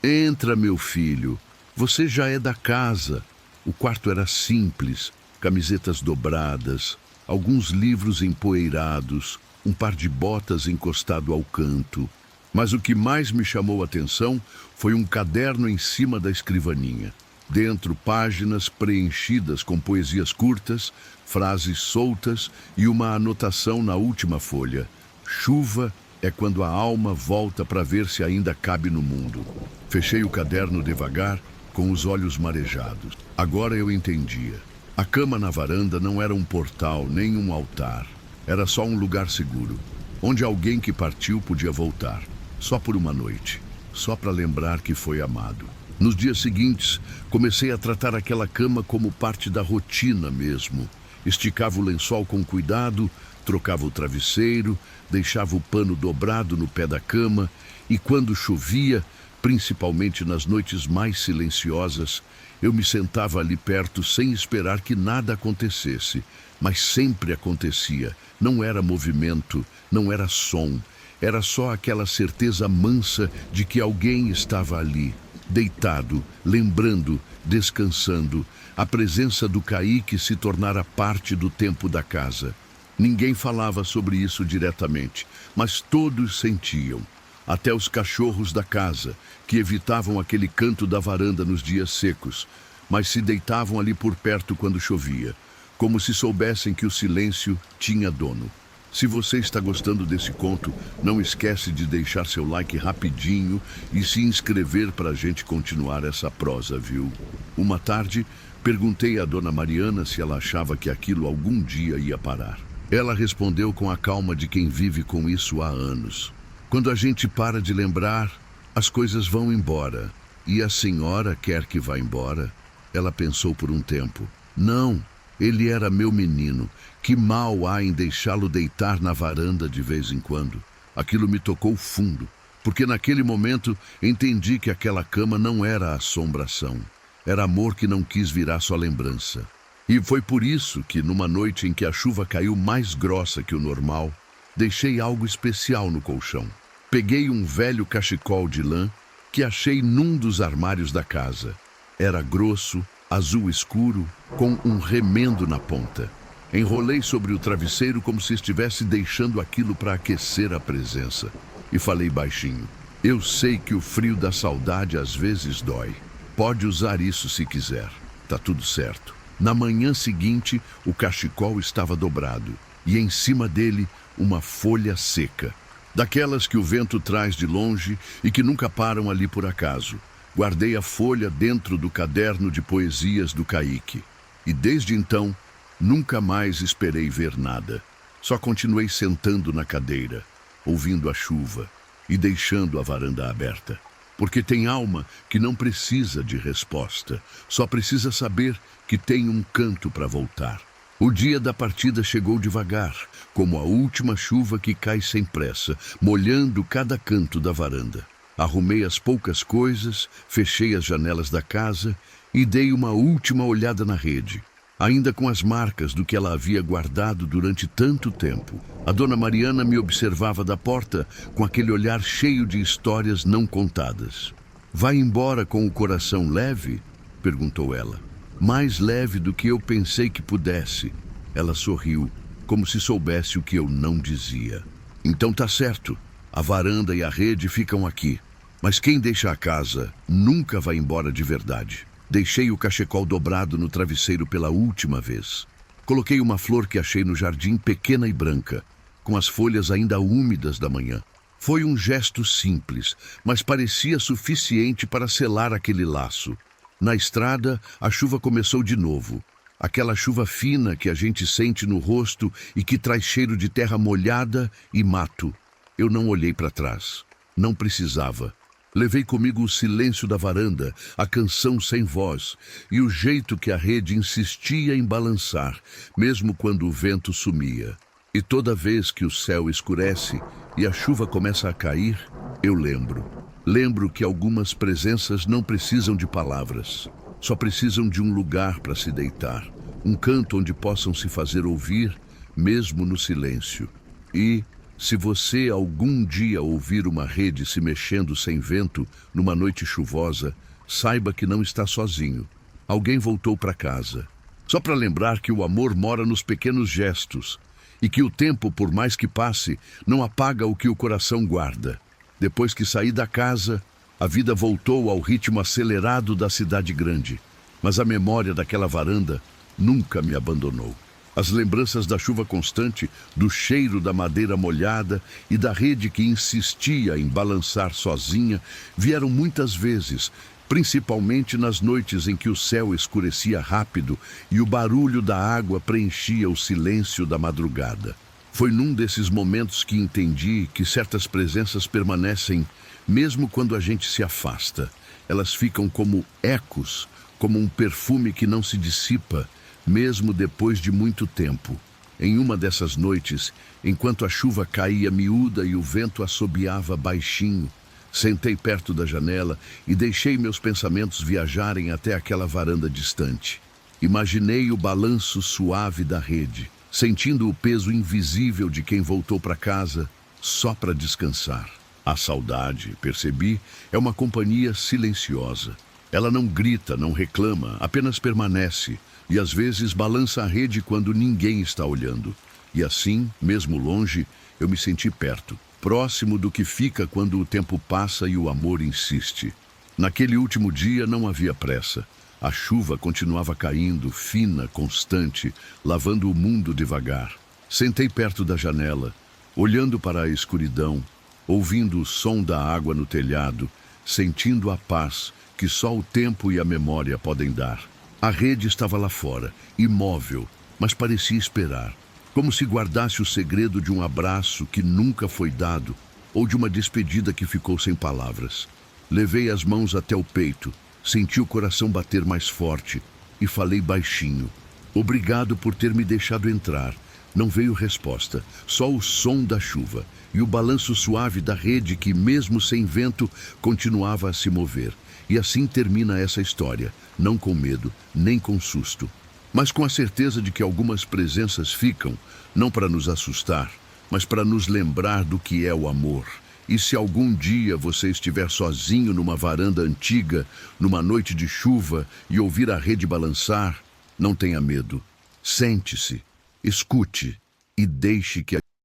Entra, meu filho. Você já é da casa. O quarto era simples, camisetas dobradas, alguns livros empoeirados, um par de botas encostado ao canto. Mas o que mais me chamou a atenção foi um caderno em cima da escrivaninha. Dentro, páginas preenchidas com poesias curtas, frases soltas e uma anotação na última folha. Chuva é quando a alma volta para ver se ainda cabe no mundo. Fechei o caderno devagar, com os olhos marejados. Agora eu entendia. A cama na varanda não era um portal nem um altar. Era só um lugar seguro, onde alguém que partiu podia voltar. Só por uma noite. Só para lembrar que foi amado. Nos dias seguintes, comecei a tratar aquela cama como parte da rotina mesmo. Esticava o lençol com cuidado, trocava o travesseiro, deixava o pano dobrado no pé da cama e quando chovia, principalmente nas noites mais silenciosas, eu me sentava ali perto sem esperar que nada acontecesse. Mas sempre acontecia. Não era movimento, não era som. Era só aquela certeza mansa de que alguém estava ali. Deitado, lembrando, descansando, a presença do Kaique se tornara parte do tempo da casa. Ninguém falava sobre isso diretamente, mas todos sentiam. Até os cachorros da casa, que evitavam aquele canto da varanda nos dias secos, mas se deitavam ali por perto quando chovia, como se soubessem que o silêncio tinha dono. Se você está gostando desse conto, não esquece de deixar seu like rapidinho e se inscrever para a gente continuar essa prosa, viu? Uma tarde, perguntei à Dona Mariana se ela achava que aquilo algum dia ia parar. Ela respondeu com a calma de quem vive com isso há anos. Quando a gente para de lembrar, as coisas vão embora. E a senhora quer que vá embora? Ela pensou por um tempo. Não, Ele era meu menino. Que mal há em deixá-lo deitar na varanda de vez em quando? Aquilo me tocou fundo, porque naquele momento entendi que aquela cama não era assombração. Era amor que não quis virar só lembrança. E foi por isso que, numa noite em que a chuva caiu mais grossa que o normal, deixei algo especial no colchão. Peguei um velho cachecol de lã que achei num dos armários da casa. Era grosso, azul escuro, com um remendo na ponta. Enrolei sobre o travesseiro como se estivesse deixando aquilo para aquecer a presença. E falei baixinho: eu sei que o frio da saudade às vezes dói. Pode usar isso se quiser. Tá tudo certo. Na manhã seguinte, o cachecol estava dobrado e em cima dele uma folha seca, daquelas que o vento traz de longe e que nunca param ali por acaso. Guardei a folha dentro do caderno de poesias do Kaique e desde então nunca mais esperei ver nada. Só continuei sentando na cadeira, ouvindo a chuva e deixando a varanda aberta. Porque tem alma que não precisa de resposta, só precisa saber que tem um canto para voltar. O dia da partida chegou devagar, como a última chuva que cai sem pressa, molhando cada canto da varanda. Arrumei as poucas coisas, fechei as janelas da casa e dei uma última olhada na rede, ainda com as marcas do que ela havia guardado durante tanto tempo. A dona Mariana me observava da porta com aquele olhar cheio de histórias não contadas. Vai embora com o coração leve? Perguntou ela. Mais leve do que eu pensei que pudesse. Ela sorriu, como se soubesse o que eu não dizia. Então tá certo, a varanda e a rede ficam aqui. Mas quem deixa a casa nunca vai embora de verdade. Deixei o cachecol dobrado no travesseiro pela última vez. Coloquei uma flor que achei no jardim, pequena e branca, com as folhas ainda úmidas da manhã. Foi um gesto simples, mas parecia suficiente para selar aquele laço. Na estrada, a chuva começou de novo. Aquela chuva fina que a gente sente no rosto e que traz cheiro de terra molhada e mato. Eu não olhei para trás. Não precisava. Levei comigo o silêncio da varanda, a canção sem voz e o jeito que a rede insistia em balançar, mesmo quando o vento sumia. E toda vez que o céu escurece e a chuva começa a cair, eu lembro. Lembro que algumas presenças não precisam de palavras, só precisam de um lugar para se deitar, um canto onde possam se fazer ouvir, mesmo no silêncio. E, se você algum dia ouvir uma rede se mexendo sem vento numa noite chuvosa, saiba que não está sozinho. Alguém voltou para casa. Só para lembrar que o amor mora nos pequenos gestos e que o tempo, por mais que passe, não apaga o que o coração guarda. Depois que saí da casa, a vida voltou ao ritmo acelerado da cidade grande, mas a memória daquela varanda nunca me abandonou. As lembranças da chuva constante, do cheiro da madeira molhada e da rede que insistia em balançar sozinha vieram muitas vezes, principalmente nas noites em que o céu escurecia rápido e o barulho da água preenchia o silêncio da madrugada. Foi num desses momentos que entendi que certas presenças permanecem mesmo quando a gente se afasta. Elas ficam como ecos, como um perfume que não se dissipa, mesmo depois de muito tempo. Em uma dessas noites, enquanto a chuva caía miúda e o vento assobiava baixinho, sentei perto da janela e deixei meus pensamentos viajarem até aquela varanda distante. Imaginei o balanço suave da rede, sentindo o peso invisível de quem voltou para casa só para descansar. A saudade, percebi, é uma companhia silenciosa. Ela não grita, não reclama, apenas permanece e às vezes balança a rede quando ninguém está olhando. E assim, mesmo longe, eu me senti perto, próximo do que fica quando o tempo passa e o amor insiste. Naquele último dia não havia pressa. A chuva continuava caindo, fina, constante, lavando o mundo devagar. Sentei perto da janela, olhando para a escuridão, ouvindo o som da água no telhado, sentindo a paz que só o tempo e a memória podem dar. A rede estava lá fora, imóvel, mas parecia esperar, como se guardasse o segredo de um abraço que nunca foi dado ou de uma despedida que ficou sem palavras. Levei as mãos até o peito, senti o coração bater mais forte e falei baixinho: Obrigado por ter me deixado entrar. Não veio resposta, só o som da chuva e o balanço suave da rede que, mesmo sem vento, continuava a se mover. E assim termina essa história, não com medo, nem com susto, mas com a certeza de que algumas presenças ficam, não para nos assustar, mas para nos lembrar do que é o amor. E se algum dia você estiver sozinho numa varanda antiga, numa noite de chuva, e ouvir a rede balançar, não tenha medo. Sente-se, escute e deixe que a